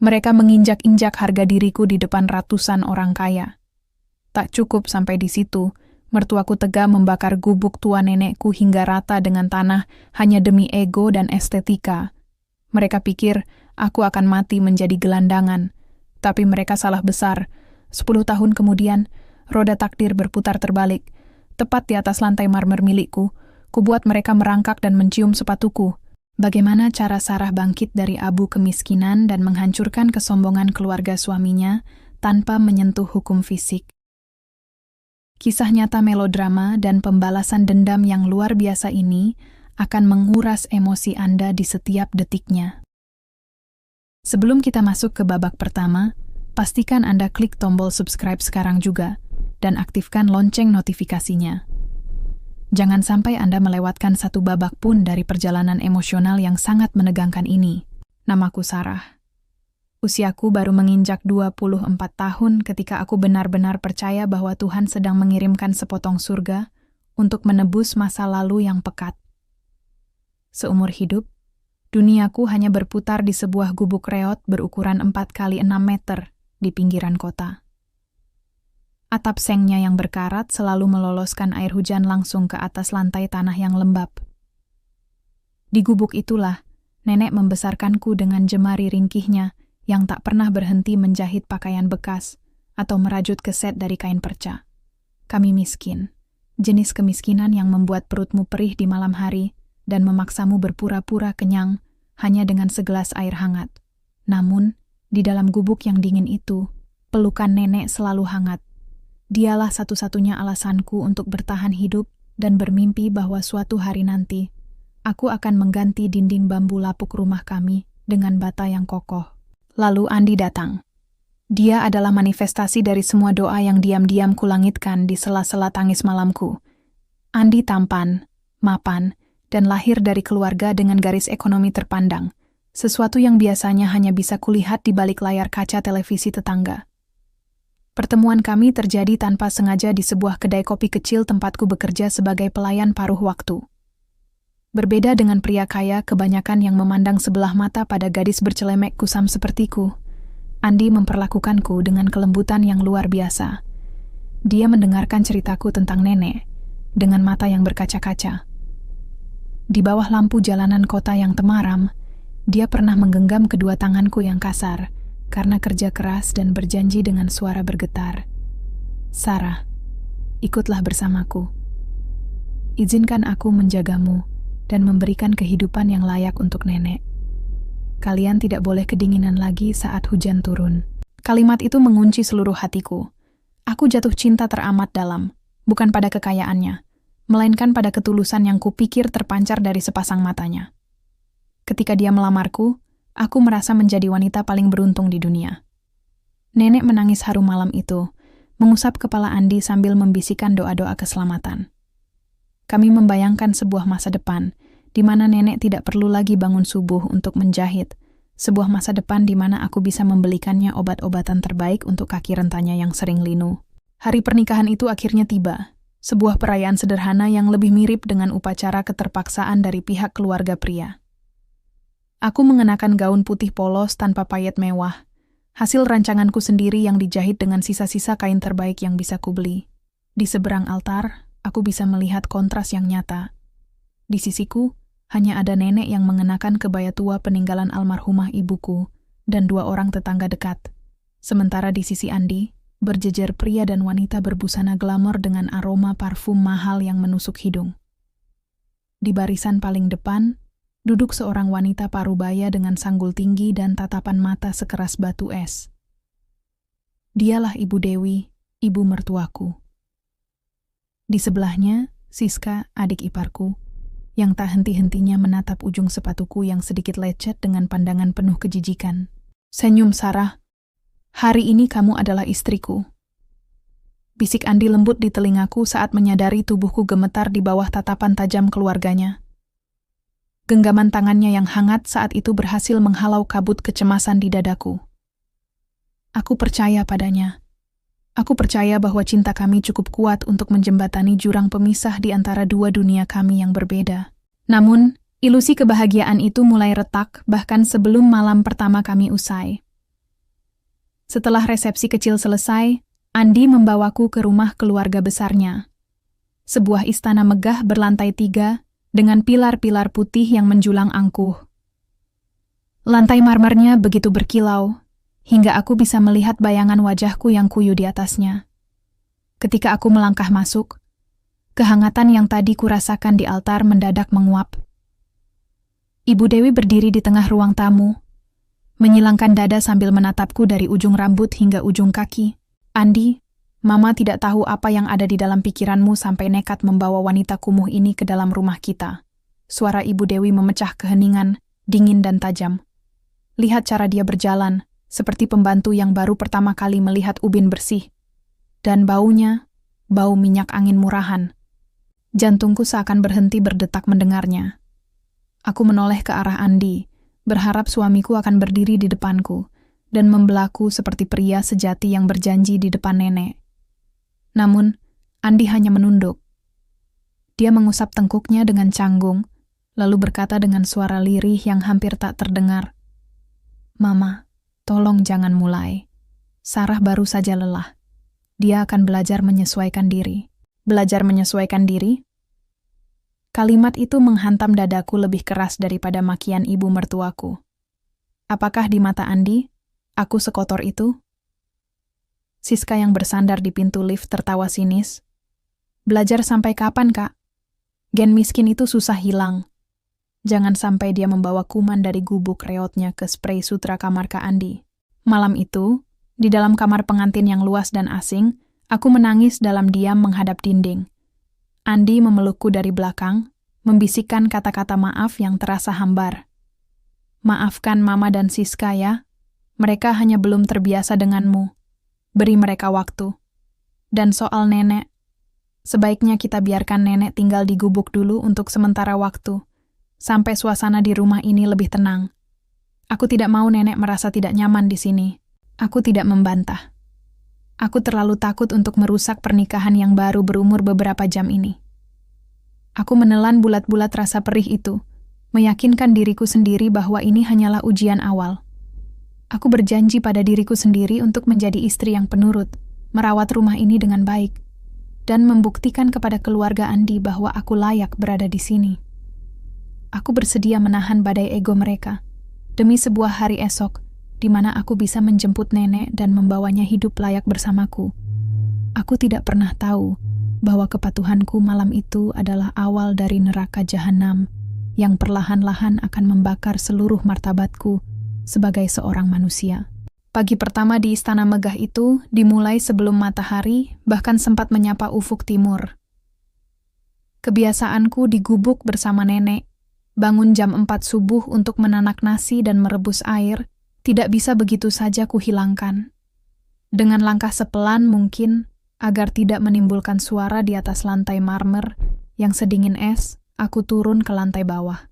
Mereka menginjak-injak harga diriku di depan ratusan orang kaya. Tak cukup sampai di situ, mertuaku tega membakar gubuk tua nenekku hingga rata dengan tanah hanya demi ego dan estetika. Mereka pikir aku akan mati menjadi gelandangan, tapi mereka salah besar. 10 tahun kemudian, roda takdir berputar terbalik. Tepat di atas lantai marmer milikku, kubuat mereka merangkak dan mencium sepatuku. Bagaimana cara Sarah bangkit dari abu kemiskinan dan menghancurkan kesombongan keluarga suaminya tanpa menyentuh hukum fisik. Kisah nyata melodrama dan pembalasan dendam yang luar biasa ini akan menguras emosi Anda di setiap detiknya. Sebelum kita masuk ke babak pertama, pastikan Anda klik tombol subscribe sekarang juga dan aktifkan lonceng notifikasinya. Jangan sampai Anda melewatkan satu babak pun dari perjalanan emosional yang sangat menegangkan ini. Namaku Sarah. Usiaku baru menginjak 24 tahun ketika aku benar-benar percaya bahwa Tuhan sedang mengirimkan sepotong surga untuk menebus masa lalu yang pekat. Seumur hidup, duniaku hanya berputar di sebuah gubuk reot berukuran 4 kali 6 meter di pinggiran kota. Atap sengnya yang berkarat selalu meloloskan air hujan langsung ke atas lantai tanah yang lembab. Di gubuk itulah, nenek membesarkanku dengan jemari ringkihnya yang tak pernah berhenti menjahit pakaian bekas atau merajut keset dari kain perca. Kami miskin, jenis kemiskinan yang membuat perutmu perih di malam hari dan memaksamu berpura-pura kenyang hanya dengan segelas air hangat. Namun, di dalam gubuk yang dingin itu, pelukan nenek selalu hangat. Dialah satu-satunya alasanku untuk bertahan hidup dan bermimpi bahwa suatu hari nanti, aku akan mengganti dinding bambu lapuk rumah kami dengan bata yang kokoh. Lalu Andi datang. Dia adalah manifestasi dari semua doa yang diam-diam kulangitkan di sela-sela tangis malamku. Andi tampan, mapan, dan lahir dari keluarga dengan garis ekonomi terpandang, sesuatu yang biasanya hanya bisa kulihat di balik layar kaca televisi tetangga. Pertemuan kami terjadi tanpa sengaja di sebuah kedai kopi kecil tempatku bekerja sebagai pelayan paruh waktu. Berbeda dengan pria kaya kebanyakan yang memandang sebelah mata pada gadis bercelemek kusam sepertiku, Andi memperlakukanku dengan kelembutan yang luar biasa. Dia mendengarkan ceritaku tentang nenek dengan mata yang berkaca-kaca. Di bawah lampu jalanan kota yang temaram, dia pernah menggenggam kedua tanganku yang kasar, karena kerja keras dan berjanji dengan suara bergetar. Sarah, ikutlah bersamaku. Izinkan aku menjagamu dan memberikan kehidupan yang layak untuk nenek. Kalian tidak boleh kedinginan lagi saat hujan turun. Kalimat itu mengunci seluruh hatiku. Aku jatuh cinta teramat dalam, bukan pada kekayaannya, melainkan pada ketulusan yang kupikir terpancar dari sepasang matanya. Ketika dia melamarku, aku merasa menjadi wanita paling beruntung di dunia. Nenek menangis haru malam itu, mengusap kepala Andi sambil membisikkan doa-doa keselamatan. Kami membayangkan sebuah masa depan, di mana nenek tidak perlu lagi bangun subuh untuk menjahit, sebuah masa depan di mana aku bisa membelikannya obat-obatan terbaik untuk kaki rentanya yang sering linu. Hari pernikahan itu akhirnya tiba, sebuah perayaan sederhana yang lebih mirip dengan upacara keterpaksaan dari pihak keluarga pria. Aku mengenakan gaun putih polos tanpa payet mewah, hasil rancanganku sendiri yang dijahit dengan sisa-sisa kain terbaik yang bisa kubeli. Di seberang altar, aku bisa melihat kontras yang nyata. Di sisiku, hanya ada nenek yang mengenakan kebaya tua peninggalan almarhumah ibuku dan 2 orang tetangga dekat. Sementara di sisi Andi, berjejer pria dan wanita berbusana glamor dengan aroma parfum mahal yang menusuk hidung. Di barisan paling depan, duduk seorang wanita parubaya dengan sanggul tinggi dan tatapan mata sekeras batu es. Dialah Ibu Dewi, ibu mertuaku. Di sebelahnya, Siska, adik iparku, yang tak henti-hentinya menatap ujung sepatuku yang sedikit lecet dengan pandangan penuh kejijikan. Senyum Sarah, hari ini kamu adalah istriku. Bisik Andi lembut di telingaku saat menyadari tubuhku gemetar di bawah tatapan tajam keluarganya. Genggaman tangannya yang hangat saat itu berhasil menghalau kabut kecemasan di dadaku. Aku percaya padanya. Aku percaya bahwa cinta kami cukup kuat untuk menjembatani jurang pemisah di antara 2 dunia kami yang berbeda. Namun, ilusi kebahagiaan itu mulai retak bahkan sebelum malam pertama kami usai. Setelah resepsi kecil selesai, Andi membawaku ke rumah keluarga besarnya. Sebuah istana megah berlantai 3 dengan pilar-pilar putih yang menjulang angkuh. Lantai marmernya begitu berkilau, hingga aku bisa melihat bayangan wajahku yang kuyu di atasnya. Ketika aku melangkah masuk, kehangatan yang tadi kurasakan di altar mendadak menguap. Ibu Dewi berdiri di tengah ruang tamu, menyilangkan dada sambil menatapku dari ujung rambut hingga ujung kaki. Andi, Mama tidak tahu apa yang ada di dalam pikiranmu sampai nekat membawa wanita kumuh ini ke dalam rumah kita. Suara Ibu Dewi memecah keheningan, dingin dan tajam. Lihat cara dia berjalan, seperti pembantu yang baru pertama kali melihat ubin bersih. Dan baunya, bau minyak angin murahan. Jantungku seakan berhenti berdetak mendengarnya. Aku menoleh ke arah Andi, berharap suamiku akan berdiri di depanku, dan membelaku seperti pria sejati yang berjanji di depan nenek. Namun, Andi hanya menunduk. Dia mengusap tengkuknya dengan canggung, lalu berkata dengan suara lirih yang hampir tak terdengar, "Mama, tolong jangan mulai. Sarah baru saja lelah. Dia akan belajar menyesuaikan diri." Belajar menyesuaikan diri? Kalimat itu menghantam dadaku lebih keras daripada makian ibu mertuaku. Apakah di mata Andi, aku sekotor itu? Siska yang bersandar di pintu lift tertawa sinis. "Belajar sampai kapan, Kak? Gen miskin itu susah hilang. Jangan sampai dia membawa kuman dari gubuk reotnya ke spray sutra kamar Kak Andi." Malam itu, di dalam kamar pengantin yang luas dan asing, aku menangis dalam diam menghadap dinding. Andi memelukku dari belakang, membisikkan kata-kata maaf yang terasa hambar. "Maafkan Mama dan Siska ya, mereka hanya belum terbiasa denganmu. Beri mereka waktu. Dan soal nenek, sebaiknya kita biarkan nenek tinggal di gubuk dulu untuk sementara waktu, sampai suasana di rumah ini lebih tenang. Aku tidak mau nenek merasa tidak nyaman di sini." Aku tidak membantah. Aku terlalu takut untuk merusak pernikahan yang baru berumur beberapa jam ini. Aku menelan bulat-bulat rasa perih itu, meyakinkan diriku sendiri bahwa ini hanyalah ujian awal. Aku berjanji pada diriku sendiri untuk menjadi istri yang penurut, merawat rumah ini dengan baik, dan membuktikan kepada keluarga Andi bahwa aku layak berada di sini. Aku bersedia menahan badai ego mereka, demi sebuah hari esok, di mana aku bisa menjemput nenek dan membawanya hidup layak bersamaku. Aku tidak pernah tahu bahwa kepatuhanku malam itu adalah awal dari neraka jahanam yang perlahan-lahan akan membakar seluruh martabatku sebagai seorang manusia. Pagi pertama di istana megah itu dimulai sebelum matahari bahkan sempat menyapa ufuk timur. Kebiasaanku digubuk bersama nenek, bangun jam 4 subuh untuk menanak nasi dan merebus air, tidak bisa begitu saja kuhilangkan. Dengan langkah sepelan mungkin, agar tidak menimbulkan suara di atas lantai marmer yang sedingin es, aku turun ke lantai bawah.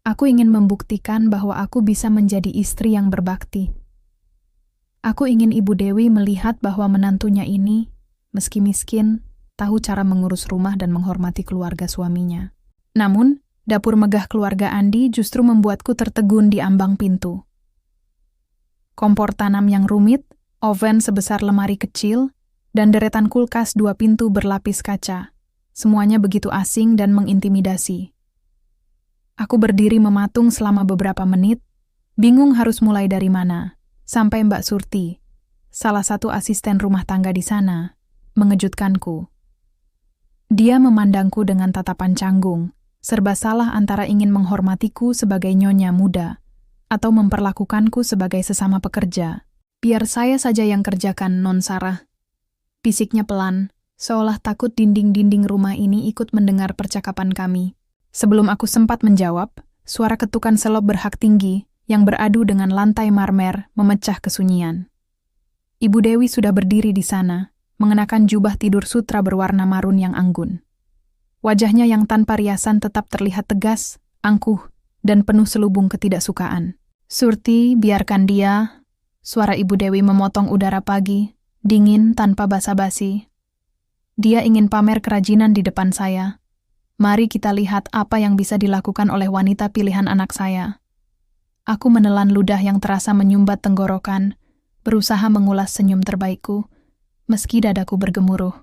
Aku ingin membuktikan bahwa aku bisa menjadi istri yang berbakti. Aku ingin Ibu Dewi melihat bahwa menantunya ini, meski miskin, tahu cara mengurus rumah dan menghormati keluarga suaminya. Namun, dapur megah keluarga Andi justru membuatku tertegun di ambang pintu. Kompor tanam yang rumit, oven sebesar lemari kecil, dan deretan kulkas 2 pintu berlapis kaca. Semuanya begitu asing dan mengintimidasi. Aku berdiri mematung selama beberapa menit, bingung harus mulai dari mana, sampai Mbak Surti, salah satu asisten rumah tangga di sana, mengejutkanku. Dia memandangku dengan tatapan canggung, serba salah antara ingin menghormatiku sebagai nyonya muda, atau memperlakukanku sebagai sesama pekerja. "Biar saya saja yang kerjakan, Non Sarah," bisiknya pelan, seolah takut dinding-dinding rumah ini ikut mendengar percakapan kami. Sebelum aku sempat menjawab, suara ketukan selop berhak tinggi yang beradu dengan lantai marmer memecah kesunyian. Ibu Dewi sudah berdiri di sana, mengenakan jubah tidur sutra berwarna marun yang anggun. Wajahnya yang tanpa riasan tetap terlihat tegas, angkuh, dan penuh selubung ketidaksukaan. "Surti, biarkan dia." Suara Ibu Dewi memotong udara pagi, dingin tanpa basa-basi. "Dia ingin pamer kerajinan di depan saya. Mari kita lihat apa yang bisa dilakukan oleh wanita pilihan anak saya." Aku menelan ludah yang terasa menyumbat tenggorokan, berusaha mengulas senyum terbaikku, meski dadaku bergemuruh.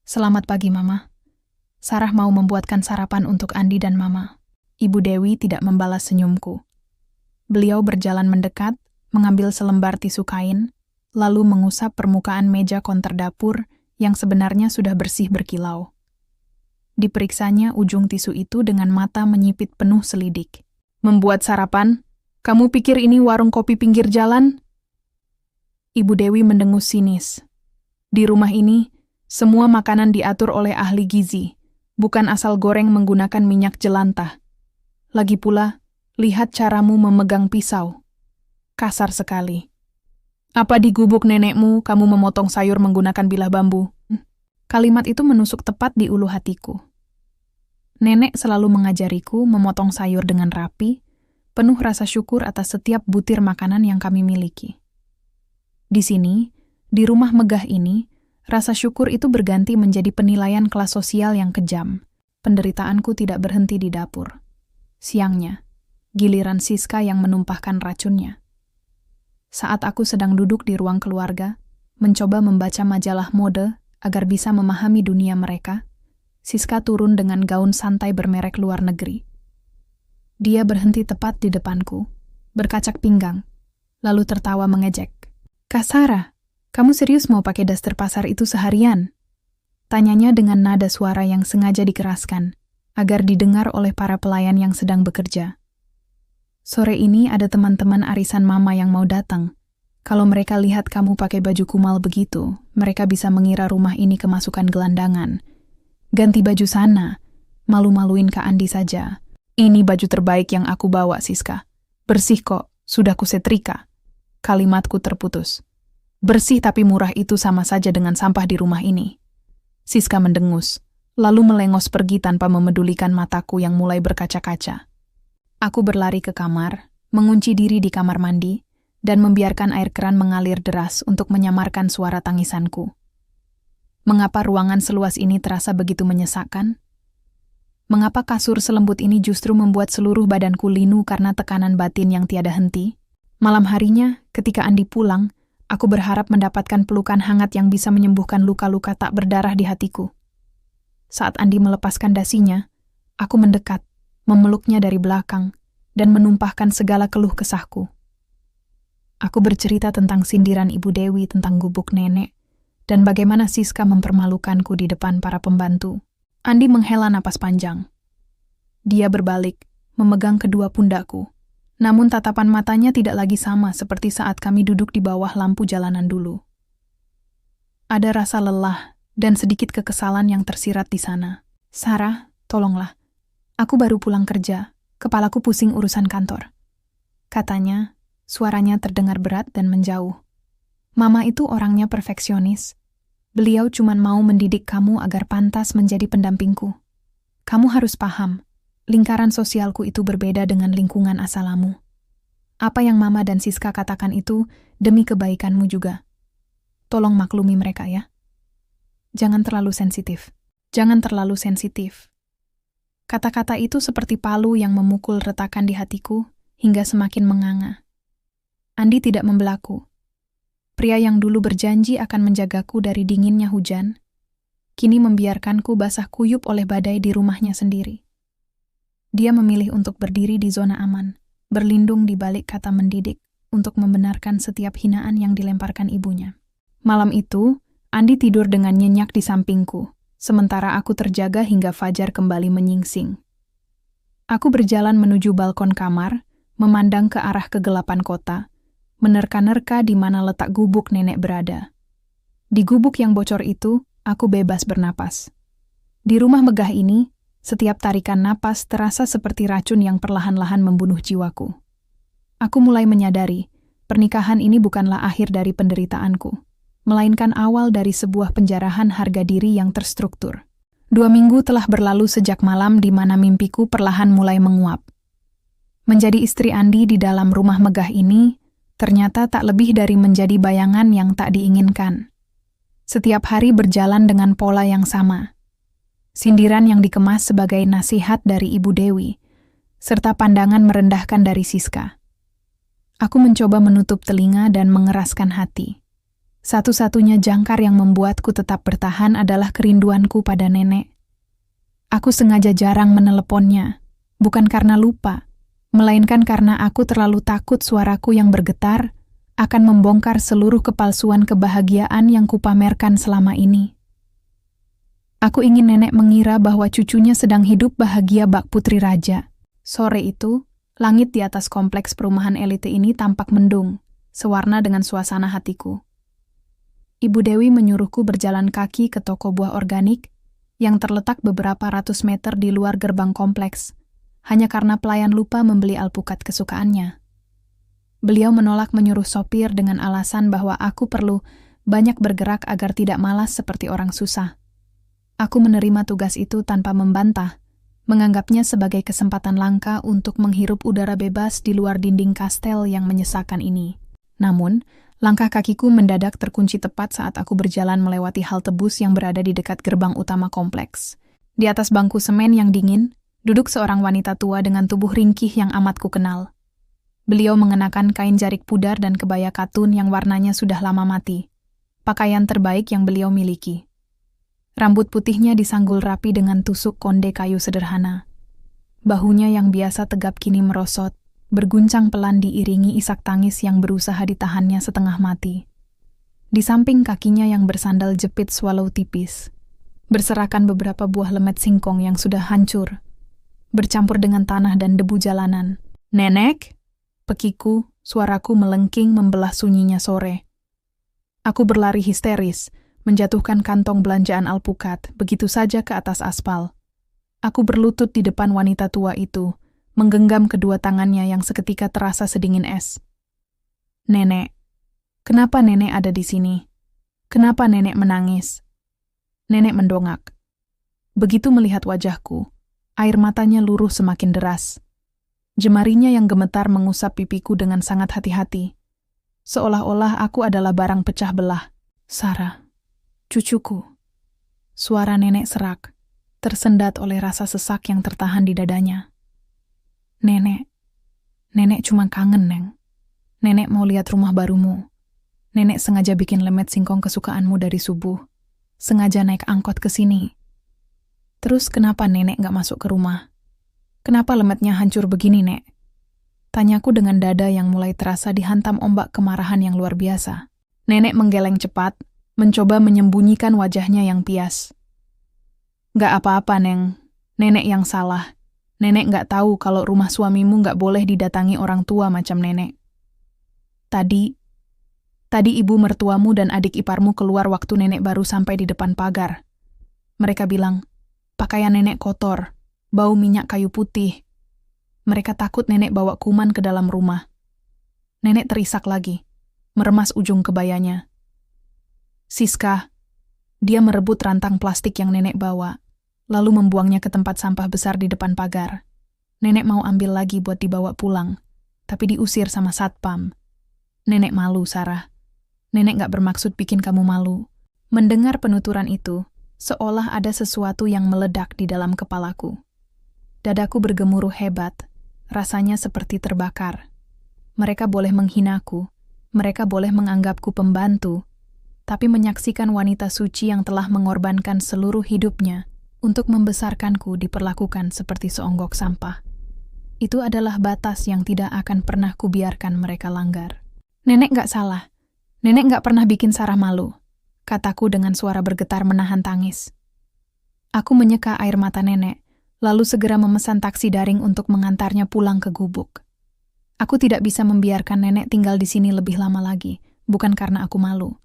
Selamat pagi, Mama. Sarah mau membuatkan sarapan untuk Andi dan Mama. Ibu Dewi tidak membalas senyumku. Beliau berjalan mendekat, mengambil selembar tisu kain, lalu mengusap permukaan meja konter dapur yang sebenarnya sudah bersih berkilau. Diperiksanya ujung tisu itu dengan mata menyipit penuh selidik. Membuat sarapan? Kamu pikir ini warung kopi pinggir jalan? Ibu Dewi mendengus sinis. Di rumah ini, semua makanan diatur oleh ahli gizi, bukan asal goreng menggunakan minyak jelantah. Lagi pula, lihat caramu memegang pisau. Kasar sekali. Apa di gubuk nenekmu kamu memotong sayur menggunakan bilah bambu? Kalimat itu menusuk tepat di ulu hatiku. Nenek selalu mengajariku memotong sayur dengan rapi, penuh rasa syukur atas setiap butir makanan yang kami miliki. Di sini, di rumah megah ini, rasa syukur itu berganti menjadi penilaian kelas sosial yang kejam. Penderitaanku tidak berhenti di dapur. Siangnya, giliran Siska yang menumpahkan racunnya. Saat aku sedang duduk di ruang keluarga, mencoba membaca majalah mode agar bisa memahami dunia mereka, Siska turun dengan gaun santai bermerek luar negeri. Dia berhenti tepat di depanku, berkacak pinggang, lalu tertawa mengejek. Kak Sarah, kamu serius mau pakai daster pasar itu seharian? Tanyanya dengan nada suara yang sengaja dikeraskan, agar didengar oleh para pelayan yang sedang bekerja. Sore ini ada teman-teman arisan Mama yang mau datang. Kalau mereka lihat kamu pakai baju kumal begitu, mereka bisa mengira rumah ini kemasukan gelandangan. Ganti baju sana, malu-maluin Kak Andi saja. Ini baju terbaik yang aku bawa, Siska. Bersih kok, sudah kusetrika. Kalimatku terputus. Bersih tapi murah itu sama saja dengan sampah di rumah ini. Siska mendengus, lalu melengos pergi tanpa memedulikan mataku yang mulai berkaca-kaca. Aku berlari ke kamar, mengunci diri di kamar mandi, dan membiarkan air keran mengalir deras untuk menyamarkan suara tangisanku. Mengapa ruangan seluas ini terasa begitu menyesakkan? Mengapa kasur selembut ini justru membuat seluruh badanku linu karena tekanan batin yang tiada henti? Malam harinya, ketika Andi pulang, aku berharap mendapatkan pelukan hangat yang bisa menyembuhkan luka-luka tak berdarah di hatiku. Saat Andi melepaskan dasinya, aku mendekat, memeluknya dari belakang, dan menumpahkan segala keluh kesahku. Aku bercerita tentang sindiran Ibu Dewi tentang gubuk nenek, dan bagaimana Siska mempermalukanku di depan para pembantu. Andi menghela napas panjang. Dia berbalik, memegang kedua pundakku. Namun tatapan matanya tidak lagi sama seperti saat kami duduk di bawah lampu jalanan dulu. Ada rasa lelah dan sedikit kekesalan yang tersirat di sana. Sarah, tolonglah. Aku baru pulang kerja, kepalaku pusing urusan kantor. Katanya, suaranya terdengar berat dan menjauh. Mama itu orangnya perfeksionis. Beliau cuma mau mendidik kamu agar pantas menjadi pendampingku. Kamu harus paham, lingkaran sosialku itu berbeda dengan lingkungan asalamu. Apa yang Mama dan Siska katakan itu demi kebaikanmu juga. Tolong maklumi mereka ya. Jangan terlalu sensitif. Jangan terlalu sensitif. Kata-kata itu seperti palu yang memukul retakan di hatiku hingga semakin menganga. Andi tidak membelaku. Pria yang dulu berjanji akan menjagaku dari dinginnya hujan, kini membiarkanku basah kuyup oleh badai di rumahnya sendiri. Dia memilih untuk berdiri di zona aman, berlindung di balik kata mendidik untuk membenarkan setiap hinaan yang dilemparkan ibunya. Malam itu, Andi tidur dengan nyenyak di sampingku, sementara aku terjaga hingga fajar kembali menyingsing. Aku berjalan menuju balkon kamar, memandang ke arah kegelapan kota, menerka-nerka di mana letak gubuk nenek berada. Di gubuk yang bocor itu, aku bebas bernapas. Di rumah megah ini, setiap tarikan napas terasa seperti racun yang perlahan-lahan membunuh jiwaku. Aku mulai menyadari, pernikahan ini bukanlah akhir dari penderitaanku, melainkan awal dari sebuah penjarahan harga diri yang terstruktur. 2 minggu telah berlalu sejak malam di mana mimpiku perlahan mulai menguap. Menjadi istri Andi di dalam rumah megah ini, ternyata tak lebih dari menjadi bayangan yang tak diinginkan. Setiap hari berjalan dengan pola yang sama. Sindiran yang dikemas sebagai nasihat dari Ibu Dewi, serta pandangan merendahkan dari Siska. Aku mencoba menutup telinga dan mengeraskan hati. Satu-satunya jangkar yang membuatku tetap bertahan adalah kerinduanku pada nenek. Aku sengaja jarang meneleponnya, bukan karena lupa, melainkan karena aku terlalu takut suaraku yang bergetar akan membongkar seluruh kepalsuan kebahagiaan yang kupamerkan selama ini. Aku ingin nenek mengira bahwa cucunya sedang hidup bahagia bak putri raja. Sore itu, langit di atas kompleks perumahan elite ini tampak mendung, sewarna dengan suasana hatiku. Ibu Dewi menyuruhku berjalan kaki ke toko buah organik yang terletak beberapa ratus meter di luar gerbang kompleks, hanya karena pelayan lupa membeli alpukat kesukaannya. Beliau menolak menyuruh sopir dengan alasan bahwa aku perlu banyak bergerak agar tidak malas seperti orang susah. Aku menerima tugas itu tanpa membantah, menganggapnya sebagai kesempatan langka untuk menghirup udara bebas di luar dinding kastel yang menyesakan ini. Namun, langkah kakiku mendadak terkunci tepat saat aku berjalan melewati halte bus yang berada di dekat gerbang utama kompleks. Di atas bangku semen yang dingin, duduk seorang wanita tua dengan tubuh ringkih yang amat kukenal. Beliau mengenakan kain jarik pudar dan kebaya katun yang warnanya sudah lama mati, pakaian terbaik yang beliau miliki. Rambut putihnya disanggul rapi dengan tusuk konde kayu sederhana. Bahunya yang biasa tegap kini merosot, berguncang pelan diiringi isak tangis yang berusaha ditahannya setengah mati. Di samping kakinya yang bersandal jepit swallow tipis, berserakan beberapa buah lemet singkong yang sudah hancur, bercampur dengan tanah dan debu jalanan. "Nenek?" Pekiku, suaraku melengking membelah sunyinya sore. Aku berlari histeris, menjatuhkan kantong belanjaan alpukat begitu saja ke atas aspal. Aku berlutut di depan wanita tua itu, menggenggam kedua tangannya yang seketika terasa sedingin es. "Nenek, kenapa nenek ada di sini? Kenapa nenek menangis?" Nenek mendongak. Begitu melihat wajahku, air matanya luruh semakin deras. Jemarinya yang gemetar mengusap pipiku dengan sangat hati-hati, seolah-olah aku adalah barang pecah belah. "Sarah, cucuku." Suara nenek serak, tersendat oleh rasa sesak yang tertahan di dadanya. Nenek cuma kangen, Neng. Nenek mau lihat rumah barumu. Nenek sengaja bikin lemet singkong kesukaanmu dari subuh. Sengaja naik angkot ke sini. Terus kenapa nenek gak masuk ke rumah? Kenapa lemetnya hancur begini, Nek? Tanyaku dengan dada yang mulai terasa dihantam ombak kemarahan yang luar biasa. Nenek menggeleng cepat, mencoba menyembunyikan wajahnya yang pias. "Gak apa-apa, Neng. Nenek yang salah. Nenek gak tahu kalau rumah suamimu gak boleh didatangi orang tua macam nenek. Tadi ibu mertuamu dan adik iparmu keluar waktu nenek baru sampai di depan pagar. Mereka bilang, pakaian nenek kotor, bau minyak kayu putih. Mereka takut nenek bawa kuman ke dalam rumah." Nenek terisak lagi, meremas ujung kebayanya. "Siska." Dia merebut rantang plastik yang nenek bawa, lalu membuangnya ke tempat sampah besar di depan pagar. Nenek mau ambil lagi buat dibawa pulang, tapi diusir sama satpam. "Nenek malu, Sarah. Nenek gak bermaksud bikin kamu malu." Mendengar penuturan itu, seolah ada sesuatu yang meledak di dalam kepalaku. Dadaku bergemuruh hebat, rasanya seperti terbakar. Mereka boleh menghinaku, mereka boleh menganggapku pembantu, tapi menyaksikan wanita suci yang telah mengorbankan seluruh hidupnya untuk membesarkanku diperlakukan seperti seonggok sampah. Itu adalah batas yang tidak akan pernah kubiarkan mereka langgar. "Nenek gak salah. Nenek gak pernah bikin Sarah malu," kataku dengan suara bergetar menahan tangis. Aku menyeka air mata nenek, lalu segera memesan taksi daring untuk mengantarnya pulang ke gubuk. Aku tidak bisa membiarkan nenek tinggal di sini lebih lama lagi, bukan karena aku malu,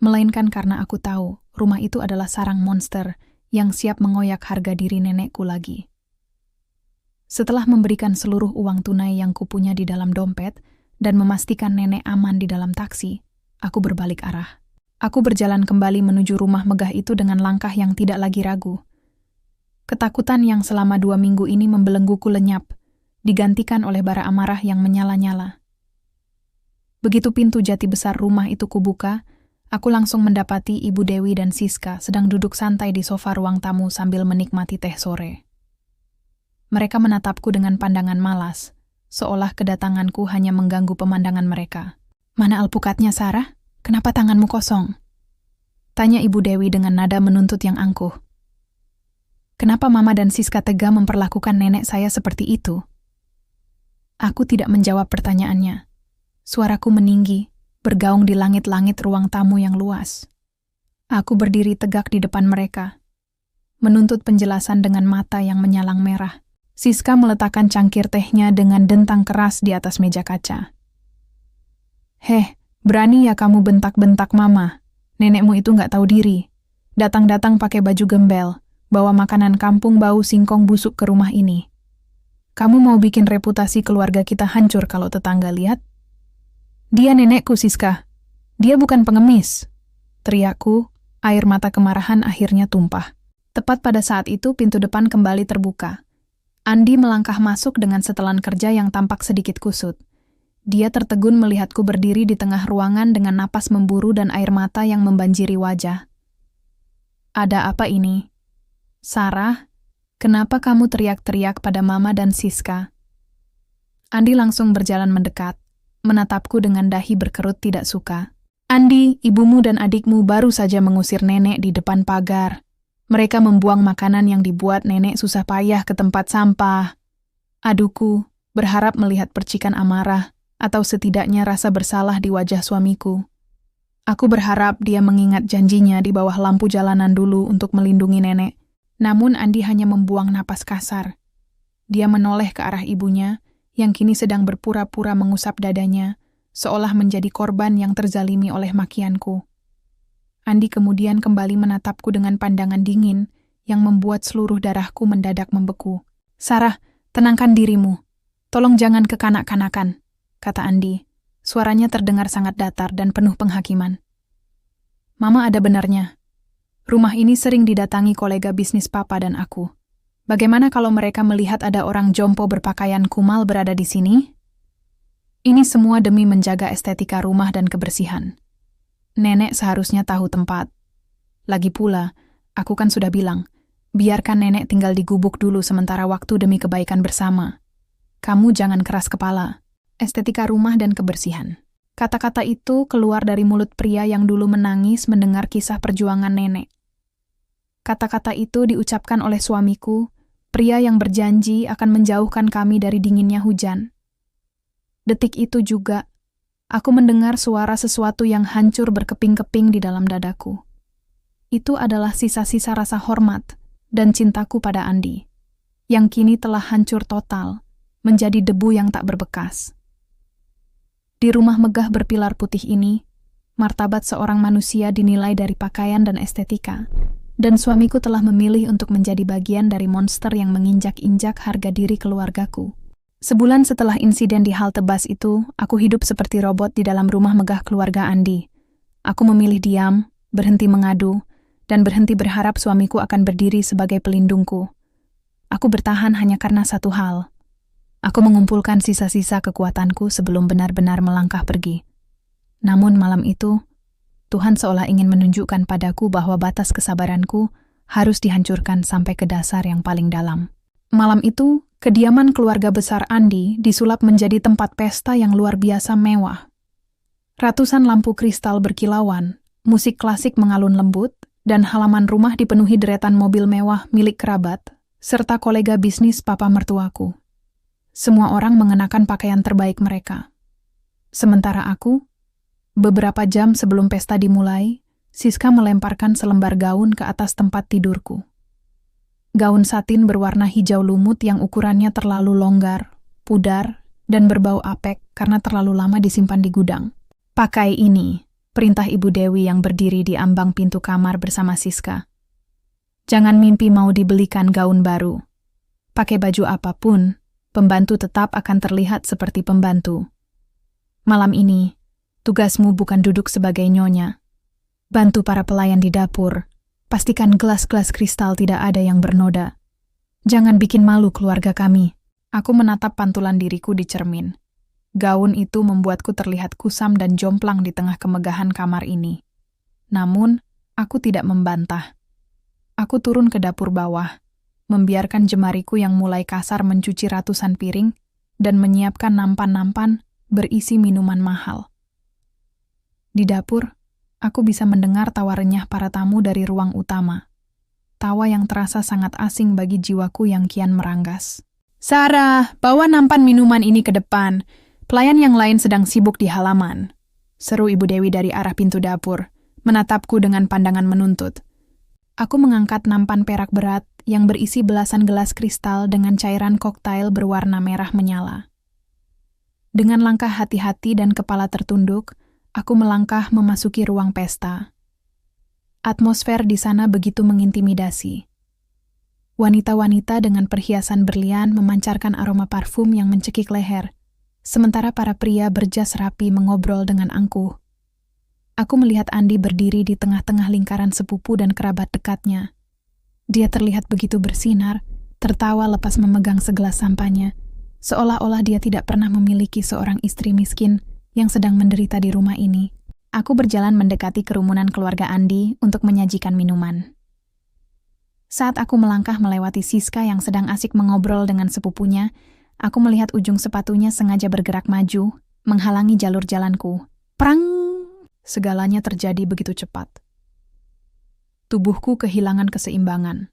melainkan karena aku tahu rumah itu adalah sarang monster yang siap mengoyak harga diri nenekku lagi. Setelah memberikan seluruh uang tunai yang kupunya di dalam dompet dan memastikan nenek aman di dalam taksi, aku berbalik arah. Aku berjalan kembali menuju rumah megah itu dengan langkah yang tidak lagi ragu. Ketakutan yang selama 2 minggu ini membelengguku lenyap, digantikan oleh bara amarah yang menyala-nyala. Begitu pintu jati besar rumah itu kubuka, aku langsung mendapati Ibu Dewi dan Siska sedang duduk santai di sofa ruang tamu sambil menikmati teh sore. Mereka menatapku dengan pandangan malas, seolah kedatanganku hanya mengganggu pemandangan mereka. "Mana alpukatnya, Sarah? Kenapa tanganmu kosong?" tanya Ibu Dewi dengan nada menuntut yang angkuh. Kenapa Mama dan Siska tega memperlakukan nenek saya seperti itu? Aku tidak menjawab pertanyaannya. Suaraku meninggi, bergaung di langit-langit ruang tamu yang luas. Aku berdiri tegak di depan mereka, menuntut penjelasan dengan mata yang menyalang merah. Siska meletakkan cangkir tehnya dengan dentang keras di atas meja kaca. "Heh, berani ya kamu bentak-bentak Mama? Nenekmu itu nggak tahu diri. Datang-datang pakai baju gembel, bawa makanan kampung bau singkong busuk ke rumah ini. Kamu mau bikin reputasi keluarga kita hancur kalau tetangga lihat? Dia nenekku, Siska. Dia bukan pengemis," teriakku. Air mata kemarahan akhirnya tumpah. Tepat pada saat itu pintu depan kembali terbuka. Andi melangkah masuk dengan setelan kerja yang tampak sedikit kusut. Dia tertegun melihatku berdiri di tengah ruangan dengan napas memburu dan air mata yang membanjiri wajah. "Ada apa ini? Sarah, kenapa kamu teriak-teriak pada Mama dan Siska?" Andi langsung berjalan mendekat, menatapku dengan dahi berkerut tidak suka. "Andi, ibumu dan adikmu baru saja mengusir nenek di depan pagar. Mereka membuang makanan yang dibuat nenek susah payah ke tempat sampah." Aduku, berharap melihat percikan amarah, atau setidaknya rasa bersalah di wajah suamiku. Aku berharap dia mengingat janjinya di bawah lampu jalanan dulu untuk melindungi nenek. Namun Andi hanya membuang napas kasar. Dia menoleh ke arah ibunya, yang kini sedang berpura-pura mengusap dadanya, seolah menjadi korban yang terzalimi oleh makianku. Andi kemudian kembali menatapku dengan pandangan dingin yang membuat seluruh darahku mendadak membeku. "Sarah, tenangkan dirimu. Tolong jangan kekanak-kanakan," kata Andi. Suaranya terdengar sangat datar dan penuh penghakiman. "Mama ada benarnya. Rumah ini sering didatangi kolega bisnis Papa dan aku. Bagaimana kalau mereka melihat ada orang jompo berpakaian kumal berada di sini? Ini semua demi menjaga estetika rumah dan kebersihan. Nenek seharusnya tahu tempat. Lagi pula, aku kan sudah bilang, biarkan nenek tinggal di gubuk dulu sementara waktu demi kebaikan bersama. Kamu jangan keras kepala. Estetika rumah dan kebersihan." Kata-kata itu keluar dari mulut pria yang dulu menangis mendengar kisah perjuangan nenek. Kata-kata itu diucapkan oleh suamiku, pria yang berjanji akan menjauhkan kami dari dinginnya hujan. Detik itu juga, aku mendengar suara sesuatu yang hancur berkeping-keping di dalam dadaku. Itu adalah sisa-sisa rasa hormat dan cintaku pada Andi, yang kini telah hancur total, menjadi debu yang tak berbekas. Di rumah megah berpilar putih ini, martabat seorang manusia dinilai dari pakaian dan estetika, dan suamiku telah memilih untuk menjadi bagian dari monster yang menginjak-injak harga diri keluargaku. Sebulan setelah insiden di halte bus itu, aku hidup seperti robot di dalam rumah megah keluarga Andi. Aku memilih diam, berhenti mengadu, dan berhenti berharap suamiku akan berdiri sebagai pelindungku. Aku bertahan hanya karena satu hal. Aku mengumpulkan sisa-sisa kekuatanku sebelum benar-benar melangkah pergi. Namun malam itu, Tuhan seolah ingin menunjukkan padaku bahwa batas kesabaranku harus dihancurkan sampai ke dasar yang paling dalam. Malam itu, kediaman keluarga besar Andi disulap menjadi tempat pesta yang luar biasa mewah. Ratusan lampu kristal berkilauan, musik klasik mengalun lembut, dan halaman rumah dipenuhi deretan mobil mewah milik kerabat, serta kolega bisnis papa mertuaku. Semua orang mengenakan pakaian terbaik mereka. Sementara aku, beberapa jam sebelum pesta dimulai, Siska melemparkan selembar gaun ke atas tempat tidurku. Gaun satin berwarna hijau lumut yang ukurannya terlalu longgar, pudar, dan berbau apek karena terlalu lama disimpan di gudang. "Pakai ini," perintah Ibu Dewi yang berdiri di ambang pintu kamar bersama Siska. "Jangan mimpi mau dibelikan gaun baru. Pakai baju apapun, pembantu tetap akan terlihat seperti pembantu. Malam ini, tugasmu bukan duduk sebagai nyonya. Bantu para pelayan di dapur. Pastikan gelas-gelas kristal tidak ada yang bernoda. Jangan bikin malu keluarga kami." Aku menatap pantulan diriku di cermin. Gaun itu membuatku terlihat kusam dan jomplang di tengah kemegahan kamar ini. Namun, aku tidak membantah. Aku turun ke dapur bawah, membiarkan jemariku yang mulai kasar mencuci ratusan piring, dan menyiapkan nampan-nampan berisi minuman mahal. Di dapur, aku bisa mendengar tawa renyah para tamu dari ruang utama. Tawa yang terasa sangat asing bagi jiwaku yang kian meranggas. "Sarah, bawa nampan minuman ini ke depan. Pelayan yang lain sedang sibuk di halaman," seru Ibu Dewi dari arah pintu dapur, menatapku dengan pandangan menuntut. Aku mengangkat nampan perak berat yang berisi belasan gelas kristal dengan cairan koktail berwarna merah menyala. Dengan langkah hati-hati dan kepala tertunduk, aku melangkah memasuki ruang pesta. Atmosfer di sana begitu mengintimidasi. Wanita-wanita dengan perhiasan berlian memancarkan aroma parfum yang mencekik leher, sementara para pria berjas rapi mengobrol dengan angkuh. Aku melihat Andi berdiri di tengah-tengah lingkaran sepupu dan kerabat dekatnya. Dia terlihat begitu bersinar, tertawa lepas memegang segelas sampahnya, seolah-olah dia tidak pernah memiliki seorang istri miskin yang sedang menderita di rumah ini. Aku berjalan mendekati kerumunan keluarga Andi untuk menyajikan minuman. Saat aku melangkah melewati Siska yang sedang asik mengobrol dengan sepupunya, aku melihat ujung sepatunya sengaja bergerak maju, menghalangi jalur jalanku. Prang! Segalanya terjadi begitu cepat. Tubuhku kehilangan keseimbangan.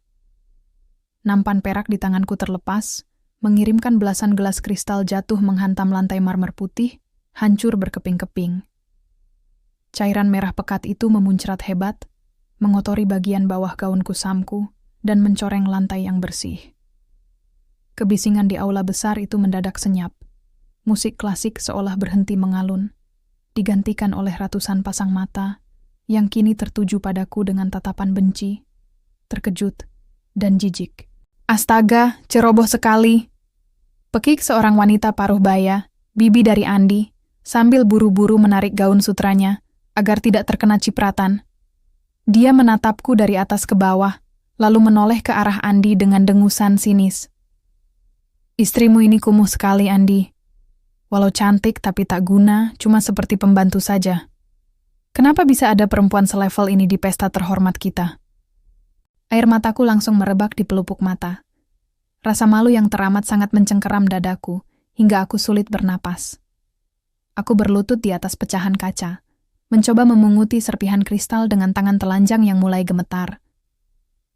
Nampan perak di tanganku terlepas, mengirimkan belasan gelas kristal jatuh menghantam lantai marmer putih, hancur berkeping-keping. Cairan merah pekat itu memuncrat hebat, mengotori bagian bawah gaun kusamku, dan mencoreng lantai yang bersih. Kebisingan di aula besar itu mendadak senyap. Musik klasik seolah berhenti mengalun, digantikan oleh ratusan pasang mata yang kini tertuju padaku dengan tatapan benci, terkejut, dan jijik. "Astaga, ceroboh sekali!" Pekik seorang wanita paruh baya, bibi dari Andi, sambil buru-buru menarik gaun sutranya agar tidak terkena cipratan. Dia menatapku dari atas ke bawah, lalu menoleh ke arah Andi dengan dengusan sinis. "Istrimu ini kumuh sekali, Andi. Walau cantik tapi tak guna, cuma seperti pembantu saja. Kenapa bisa ada perempuan selevel ini di pesta terhormat kita?" Air mataku langsung merebak di pelupuk mata. Rasa malu yang teramat sangat mencengkeram dadaku, hingga aku sulit bernapas. Aku berlutut di atas pecahan kaca, mencoba memunguti serpihan kristal dengan tangan telanjang yang mulai gemetar.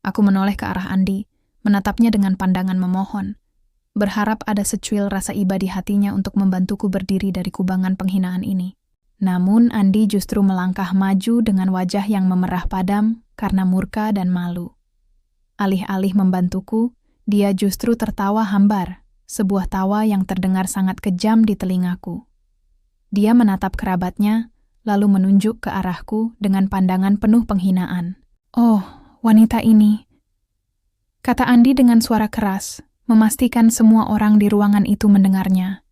Aku menoleh ke arah Andi, menatapnya dengan pandangan memohon, berharap ada secuil rasa iba di hatinya untuk membantuku berdiri dari kubangan penghinaan ini. Namun Andi justru melangkah maju dengan wajah yang memerah padam karena murka dan malu. Alih-alih membantuku, dia justru tertawa hambar, sebuah tawa yang terdengar sangat kejam di telingaku. Dia menatap kerabatnya, lalu menunjuk ke arahku dengan pandangan penuh penghinaan. "Oh, wanita ini," kata Andi dengan suara keras, memastikan semua orang di ruangan itu mendengarnya.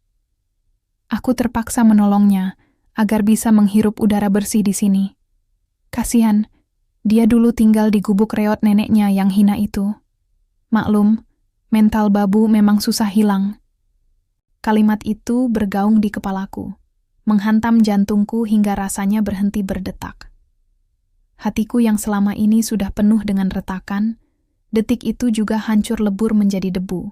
Aku terpaksa menolongnya agar bisa menghirup udara bersih di sini. Kasihan, dia dulu tinggal di gubuk reot neneknya yang hina itu. Maklum, mental babu memang susah hilang. Kalimat itu bergaung di kepalaku, menghantam jantungku hingga rasanya berhenti berdetak. Hatiku yang selama ini sudah penuh dengan retakan, detik itu juga hancur lebur menjadi debu.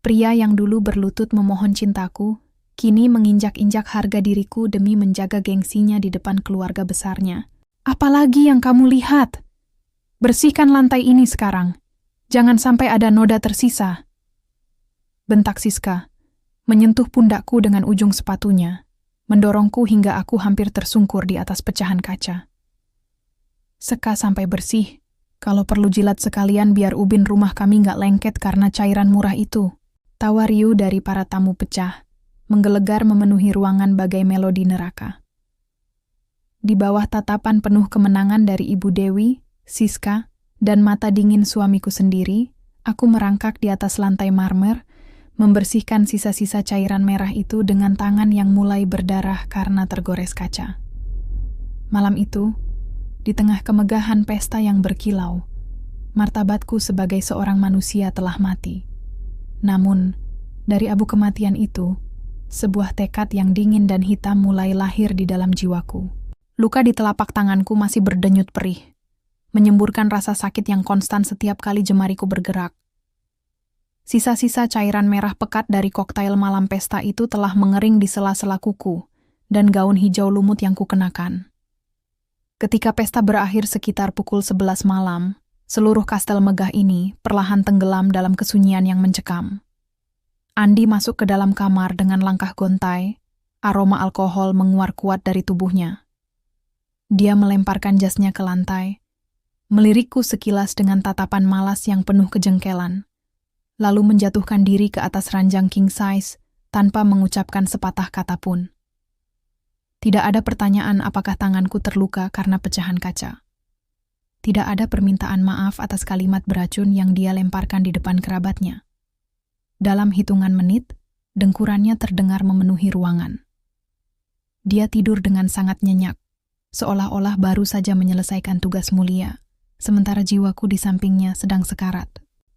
Pria yang dulu berlutut memohon cintaku, kini menginjak-injak harga diriku demi menjaga gengsinya di depan keluarga besarnya. "Apalagi yang kamu lihat? Bersihkan lantai ini sekarang. Jangan sampai ada noda tersisa," bentak Siska, menyentuh pundakku dengan ujung sepatunya, mendorongku hingga aku hampir tersungkur di atas pecahan kaca. "Seka sampai bersih. Kalau perlu jilat sekalian biar ubin rumah kami nggak lengket karena cairan murah itu." Tawa riuh dari para tamu pecah, menggelegar memenuhi ruangan bagai melodi neraka. Di bawah tatapan penuh kemenangan dari Ibu Dewi, Siska, dan mata dingin suamiku sendiri, aku merangkak di atas lantai marmer, membersihkan sisa-sisa cairan merah itu dengan tangan yang mulai berdarah karena tergores kaca. Malam itu, di tengah kemegahan pesta yang berkilau, martabatku sebagai seorang manusia telah mati. Namun, dari abu kematian itu, sebuah tekad yang dingin dan hitam mulai lahir di dalam jiwaku. Luka di telapak tanganku masih berdenyut perih, menyemburkan rasa sakit yang konstan setiap kali jemariku bergerak. Sisa-sisa cairan merah pekat dari koktail malam pesta itu telah mengering di sela-sela kuku dan gaun hijau lumut yang kukenakan. Ketika pesta berakhir sekitar pukul 11 malam, seluruh kastel megah ini perlahan tenggelam dalam kesunyian yang mencekam. Andi masuk ke dalam kamar dengan langkah gontai, aroma alkohol menguar kuat dari tubuhnya. Dia melemparkan jasnya ke lantai, melirikku sekilas dengan tatapan malas yang penuh kejengkelan, lalu menjatuhkan diri ke atas ranjang king size tanpa mengucapkan sepatah kata pun. Tidak ada pertanyaan apakah tanganku terluka karena pecahan kaca. Tidak ada permintaan maaf atas kalimat beracun yang dia lemparkan di depan kerabatnya. Dalam hitungan menit, dengkurannya terdengar memenuhi ruangan. Dia tidur dengan sangat nyenyak, seolah-olah baru saja menyelesaikan tugas mulia, sementara jiwaku di sampingnya sedang sekarat.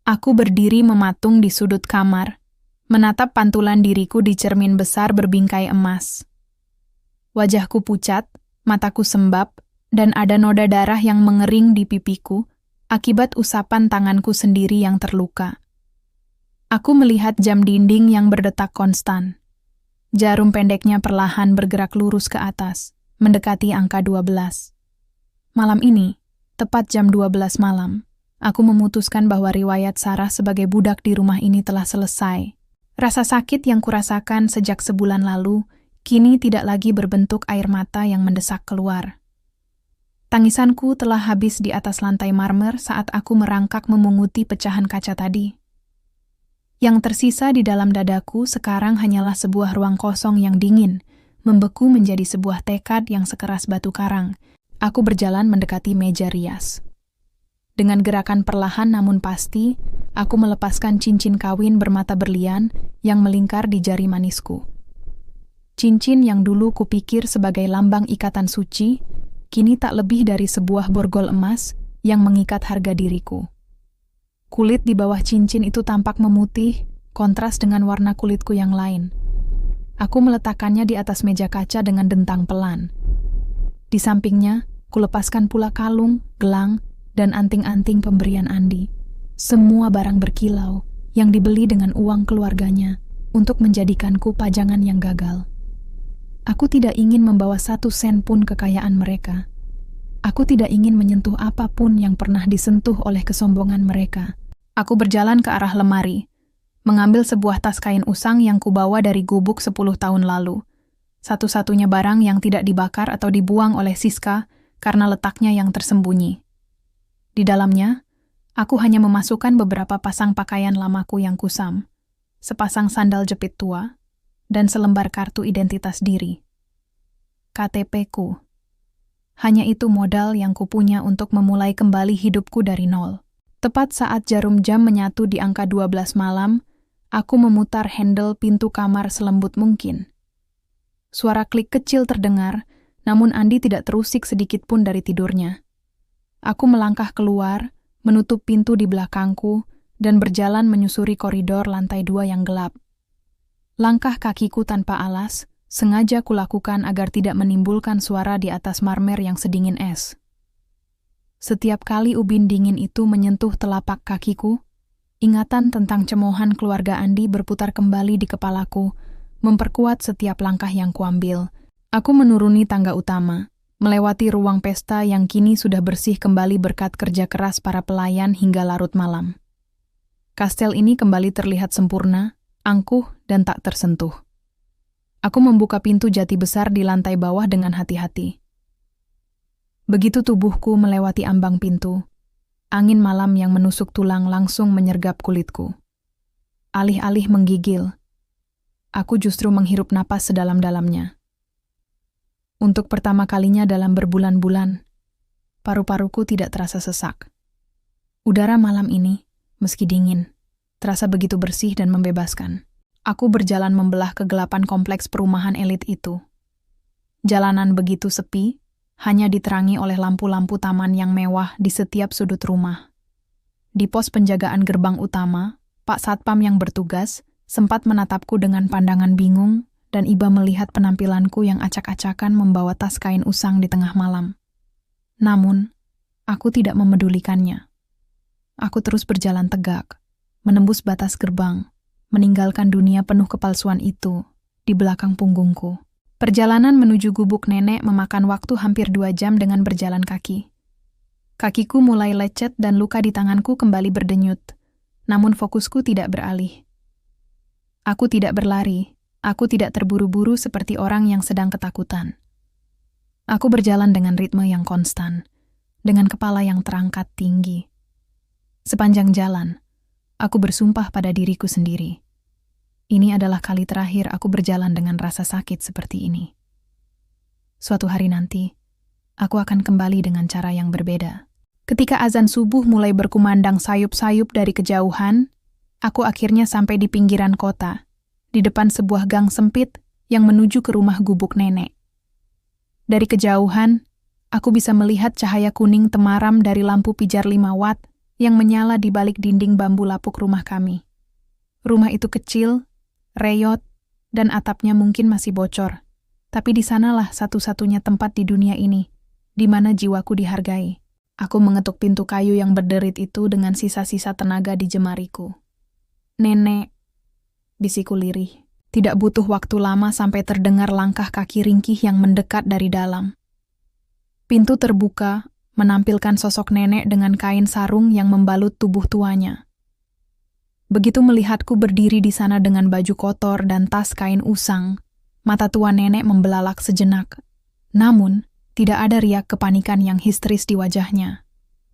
Aku berdiri mematung di sudut kamar, menatap pantulan diriku di cermin besar berbingkai emas. Wajahku pucat, mataku sembab, dan ada noda darah yang mengering di pipiku akibat usapan tanganku sendiri yang terluka. Aku melihat jam dinding yang berdetak konstan. Jarum pendeknya perlahan bergerak lurus ke atas, mendekati angka 12. Malam ini, tepat jam 12 malam, aku memutuskan bahwa riwayat Sarah sebagai budak di rumah ini telah selesai. Rasa sakit yang kurasakan sejak sebulan lalu kini tidak lagi berbentuk air mata yang mendesak keluar. Tangisanku telah habis di atas lantai marmer saat aku merangkak memunguti pecahan kaca tadi. Yang tersisa di dalam dadaku sekarang hanyalah sebuah ruang kosong yang dingin, membeku menjadi sebuah tekad yang sekeras batu karang. Aku berjalan mendekati meja rias. Dengan gerakan perlahan namun pasti, aku melepaskan cincin kawin bermata berlian yang melingkar di jari manisku. Cincin yang dulu kupikir sebagai lambang ikatan suci, kini tak lebih dari sebuah borgol emas yang mengikat harga diriku. Kulit di bawah cincin itu tampak memutih, kontras dengan warna kulitku yang lain. Aku meletakkannya di atas meja kaca dengan dentang pelan. Di sampingnya, kulepaskan pula kalung, gelang, dan anting-anting pemberian Andi. Semua barang berkilau yang dibeli dengan uang keluarganya untuk menjadikanku pajangan yang gagal. Aku tidak ingin membawa 1 sen pun kekayaan mereka. Aku tidak ingin menyentuh apapun yang pernah disentuh oleh kesombongan mereka. Aku berjalan ke arah lemari, mengambil sebuah tas kain usang yang kubawa dari gubuk 10 tahun lalu. Satu-satunya barang yang tidak dibakar atau dibuang oleh Siska karena letaknya yang tersembunyi. Di dalamnya, aku hanya memasukkan beberapa pasang pakaian lamaku yang kusam, sepasang sandal jepit tua, dan selembar kartu identitas diri. KTP-ku. Hanya itu modal yang kupunya untuk memulai kembali hidupku dari nol. Tepat saat jarum jam menyatu di angka 12 malam, aku memutar handle pintu kamar selembut mungkin. Suara klik kecil terdengar, namun Andi tidak terusik sedikit pun dari tidurnya. Aku melangkah keluar, menutup pintu di belakangku, dan berjalan menyusuri koridor lantai 2 yang gelap. Langkah kakiku tanpa alas, sengaja kulakukan agar tidak menimbulkan suara di atas marmer yang sedingin es. Setiap kali ubin dingin itu menyentuh telapak kakiku, ingatan tentang cemoohan keluarga Andi berputar kembali di kepalaku, memperkuat setiap langkah yang kuambil. Aku menuruni tangga utama, melewati ruang pesta yang kini sudah bersih kembali berkat kerja keras para pelayan hingga larut malam. Kastel ini kembali terlihat sempurna, angkuh, dan tak tersentuh. Aku membuka pintu jati besar di lantai bawah dengan hati-hati. Begitu tubuhku melewati ambang pintu, angin malam yang menusuk tulang langsung menyergap kulitku. Alih-alih menggigil, aku justru menghirup napas sedalam-dalamnya. Untuk pertama kalinya dalam berbulan-bulan, paru-paruku tidak terasa sesak. Udara malam ini, meski dingin, terasa begitu bersih dan membebaskan. Aku berjalan membelah kegelapan kompleks perumahan elit itu. Jalanan begitu sepi, hanya diterangi oleh lampu-lampu taman yang mewah di setiap sudut rumah. Di pos penjagaan gerbang utama, Pak Satpam yang bertugas sempat menatapku dengan pandangan bingung dan iba melihat penampilanku yang acak-acakan membawa tas kain usang di tengah malam. Namun, aku tidak memedulikannya. Aku terus berjalan tegak, menembus batas gerbang, meninggalkan dunia penuh kepalsuan itu di belakang punggungku. Perjalanan menuju gubuk nenek memakan waktu hampir 2 jam dengan berjalan kaki. Kakiku mulai lecet dan luka di tanganku kembali berdenyut, namun fokusku tidak beralih. Aku tidak berlari, aku tidak terburu-buru seperti orang yang sedang ketakutan. Aku berjalan dengan ritme yang konstan, dengan kepala yang terangkat tinggi. Sepanjang jalan, aku bersumpah pada diriku sendiri. Ini adalah kali terakhir aku berjalan dengan rasa sakit seperti ini. Suatu hari nanti, aku akan kembali dengan cara yang berbeda. Ketika azan subuh mulai berkumandang sayup-sayup dari kejauhan, aku akhirnya sampai di pinggiran kota, di depan sebuah gang sempit yang menuju ke rumah gubuk nenek. Dari kejauhan, aku bisa melihat cahaya kuning temaram dari lampu pijar 5 watt yang menyala di balik dinding bambu lapuk rumah kami. Rumah itu kecil, reyot, dan atapnya mungkin masih bocor. Tapi di sanalah satu-satunya tempat di dunia ini, di mana jiwaku dihargai. Aku mengetuk pintu kayu yang berderit itu dengan sisa-sisa tenaga di jemariku. "Nenek," bisiku lirih. Tidak butuh waktu lama sampai terdengar langkah kaki ringkih yang mendekat dari dalam. Pintu terbuka, menampilkan sosok nenek dengan kain sarung yang membalut tubuh tuanya. Begitu melihatku berdiri di sana dengan baju kotor dan tas kain usang, mata tua nenek membelalak sejenak. Namun, tidak ada riak kepanikan yang histeris di wajahnya.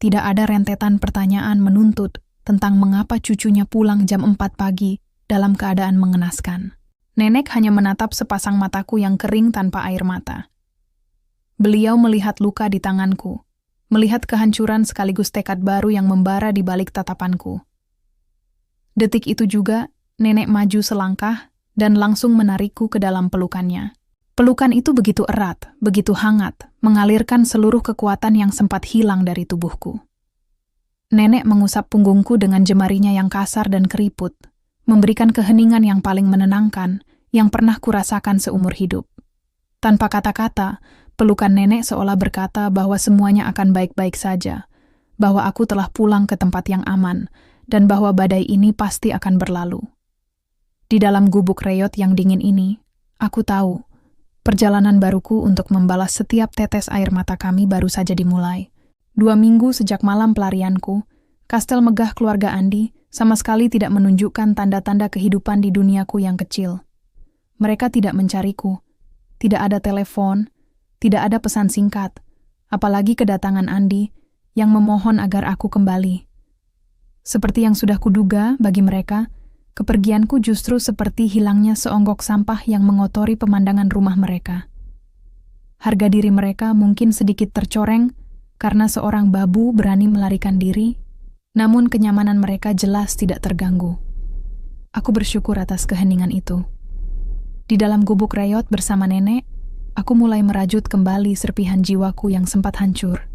Tidak ada rentetan pertanyaan menuntut tentang mengapa cucunya pulang jam 4 pagi dalam keadaan mengenaskan. Nenek hanya menatap sepasang mataku yang kering tanpa air mata. Beliau melihat luka di tanganku, melihat kehancuran sekaligus tekad baru yang membara di balik tatapanku. Detik itu juga, nenek maju selangkah dan langsung menarikku ke dalam pelukannya. Pelukan itu begitu erat, begitu hangat, mengalirkan seluruh kekuatan yang sempat hilang dari tubuhku. Nenek mengusap punggungku dengan jemarinya yang kasar dan keriput, memberikan keheningan yang paling menenangkan yang pernah kurasakan seumur hidup. Tanpa kata-kata, pelukan nenek seolah berkata bahwa semuanya akan baik-baik saja, bahwa aku telah pulang ke tempat yang aman, dan bahwa badai ini pasti akan berlalu. Di dalam gubuk reyot yang dingin ini, aku tahu, perjalanan baruku untuk membalas setiap tetes air mata kami baru saja dimulai. 2 minggu sejak malam pelarianku, kastel megah keluarga Andi sama sekali tidak menunjukkan tanda-tanda kehidupan di duniaku yang kecil. Mereka tidak mencariku, tidak ada telepon, tidak ada pesan singkat, apalagi kedatangan Andi yang memohon agar aku kembali. Seperti yang sudah kuduga bagi mereka, kepergianku justru seperti hilangnya seonggok sampah yang mengotori pemandangan rumah mereka. Harga diri mereka mungkin sedikit tercoreng karena seorang babu berani melarikan diri, namun kenyamanan mereka jelas tidak terganggu. Aku bersyukur atas keheningan itu. Di dalam gubuk reyot bersama nenek, aku mulai merajut kembali serpihan jiwaku yang sempat hancur.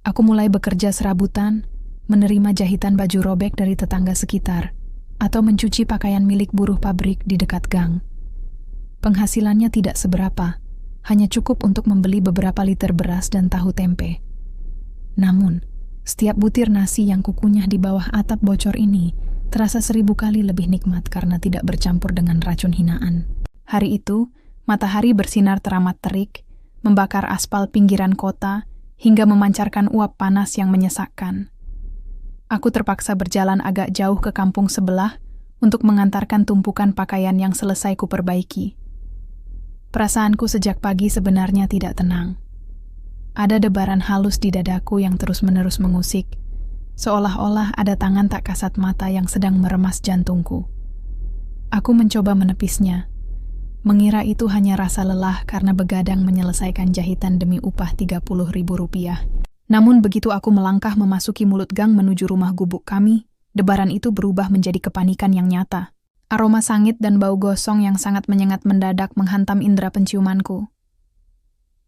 Aku mulai bekerja serabutan, menerima jahitan baju robek dari tetangga sekitar, atau mencuci pakaian milik buruh pabrik di dekat gang. Penghasilannya tidak seberapa, hanya cukup untuk membeli beberapa liter beras dan tahu tempe. Namun, setiap butir nasi yang kukunyah di bawah atap bocor ini terasa 1000 kali lebih nikmat karena tidak bercampur dengan racun hinaan. Hari itu, matahari bersinar teramat terik, membakar aspal pinggiran kota, hingga memancarkan uap panas yang menyesakkan. Aku terpaksa berjalan agak jauh ke kampung sebelah untuk mengantarkan tumpukan pakaian yang selesai kuperbaiki. Perasaanku sejak pagi sebenarnya tidak tenang. Ada debaran halus di dadaku yang terus-menerus mengusik, seolah-olah ada tangan tak kasat mata yang sedang meremas jantungku. Aku mencoba menepisnya, mengira itu hanya rasa lelah karena begadang menyelesaikan jahitan demi upah Rp30.000. Namun begitu aku melangkah memasuki mulut gang menuju rumah gubuk kami, debaran itu berubah menjadi kepanikan yang nyata. Aroma sangit dan bau gosong yang sangat menyengat mendadak menghantam indera penciumanku.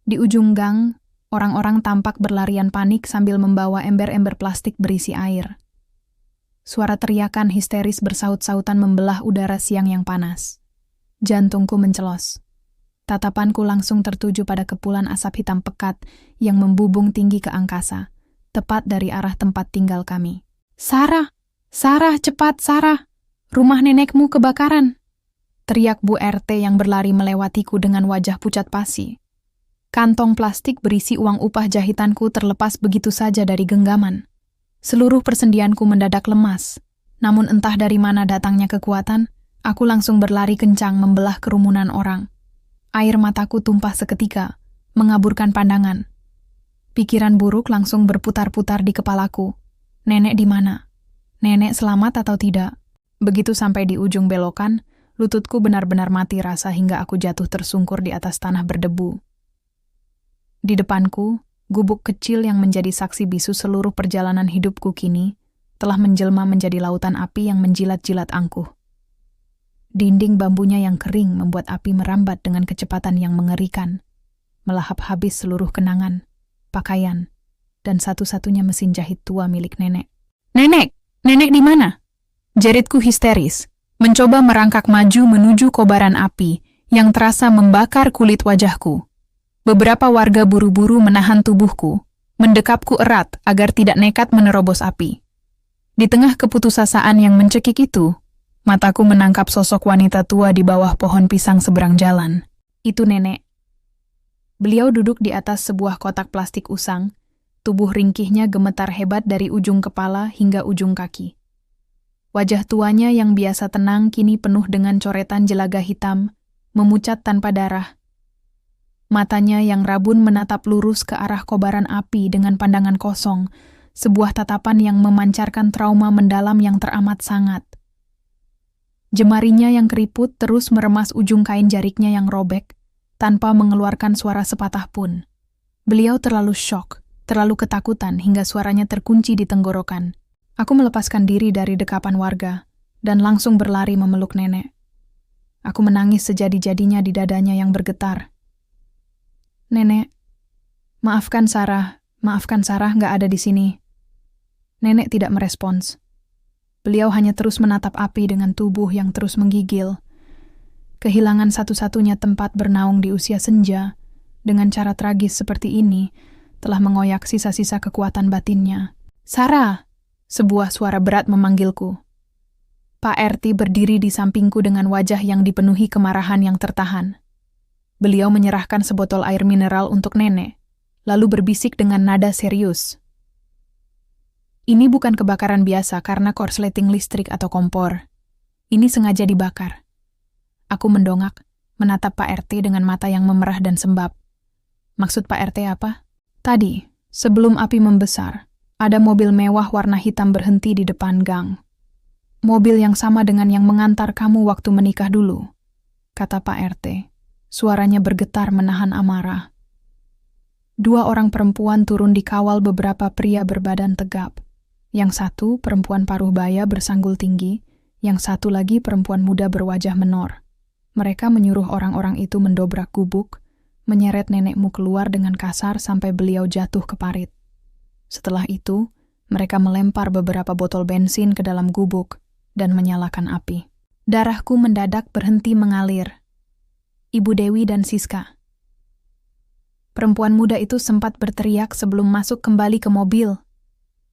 Di ujung gang, orang-orang tampak berlarian panik sambil membawa ember-ember plastik berisi air. Suara teriakan histeris bersaut-sautan membelah udara siang yang panas. Jantungku mencelos. Tatapanku langsung tertuju pada kepulan asap hitam pekat yang membubung tinggi ke angkasa, tepat dari arah tempat tinggal kami. "Sarah! Sarah, cepat, Sarah! Rumah nenekmu kebakaran! Teriak Bu RT yang berlari melewatiku dengan wajah pucat pasi. Kantong plastik berisi uang upah jahitanku terlepas begitu saja dari genggaman. Seluruh persendianku mendadak lemas. Namun entah dari mana datangnya kekuatan, aku langsung berlari kencang membelah kerumunan orang. Air mataku tumpah seketika, mengaburkan pandangan. Pikiran buruk langsung berputar-putar di kepalaku. Nenek di mana? Nenek selamat atau tidak? Begitu sampai di ujung belokan, lututku benar-benar mati rasa hingga aku jatuh tersungkur di atas tanah berdebu. Di depanku, gubuk kecil yang menjadi saksi bisu seluruh perjalanan hidupku kini telah menjelma menjadi lautan api yang menjilat-jilat angkuh. Dinding bambunya yang kering membuat api merambat dengan kecepatan yang mengerikan, melahap habis seluruh kenangan, pakaian, dan satu-satunya mesin jahit tua milik nenek. Nenek! Nenek di mana? Jeritku histeris, mencoba merangkak maju menuju kobaran api yang terasa membakar kulit wajahku. Beberapa warga buru-buru menahan tubuhku, mendekapku erat agar tidak nekat menerobos api. Di tengah keputusasaan yang mencekik itu, mataku menangkap sosok wanita tua di bawah pohon pisang seberang jalan. Itu nenek. Beliau duduk di atas sebuah kotak plastik usang, tubuh ringkihnya gemetar hebat dari ujung kepala hingga ujung kaki. Wajah tuanya yang biasa tenang kini penuh dengan coretan jelaga hitam, memucat tanpa darah. Matanya yang rabun menatap lurus ke arah kobaran api dengan pandangan kosong, sebuah tatapan yang memancarkan trauma mendalam yang teramat sangat. Jemarinya yang keriput terus meremas ujung kain jariknya yang robek, tanpa mengeluarkan suara sepatah pun. Beliau terlalu syok, terlalu ketakutan hingga suaranya terkunci di tenggorokan. Aku melepaskan diri dari dekapan warga, dan langsung berlari memeluk nenek. Aku menangis sejadi-jadinya di dadanya yang bergetar. Nenek, maafkan Sarah nggak ada di sini. Nenek tidak merespons. Beliau hanya terus menatap api dengan tubuh yang terus menggigil. Kehilangan satu-satunya tempat bernaung di usia senja, dengan cara tragis seperti ini, telah mengoyak sisa-sisa kekuatan batinnya. Sarah! Sebuah suara berat memanggilku. Pak RT berdiri di sampingku dengan wajah yang dipenuhi kemarahan yang tertahan. Beliau menyerahkan sebotol air mineral untuk nenek, lalu berbisik dengan nada serius. Ini bukan kebakaran biasa karena korsleting listrik atau kompor. Ini sengaja dibakar. Aku mendongak, menatap Pak RT dengan mata yang memerah dan sembab. Maksud Pak RT apa? Tadi, sebelum api membesar, ada mobil mewah warna hitam berhenti di depan gang. Mobil yang sama dengan yang mengantar kamu waktu menikah dulu, kata Pak RT. Suaranya bergetar menahan amarah. 2 orang perempuan turun dikawal beberapa pria berbadan tegap. Yang satu perempuan paruh baya bersanggul tinggi, yang satu lagi perempuan muda berwajah menor. Mereka menyuruh orang-orang itu mendobrak gubuk, menyeret nenekmu keluar dengan kasar sampai beliau jatuh ke parit. Setelah itu, mereka melempar beberapa botol bensin ke dalam gubuk dan menyalakan api. Darahku mendadak berhenti mengalir. Ibu Dewi dan Siska. Perempuan muda itu sempat berteriak sebelum masuk kembali ke mobil.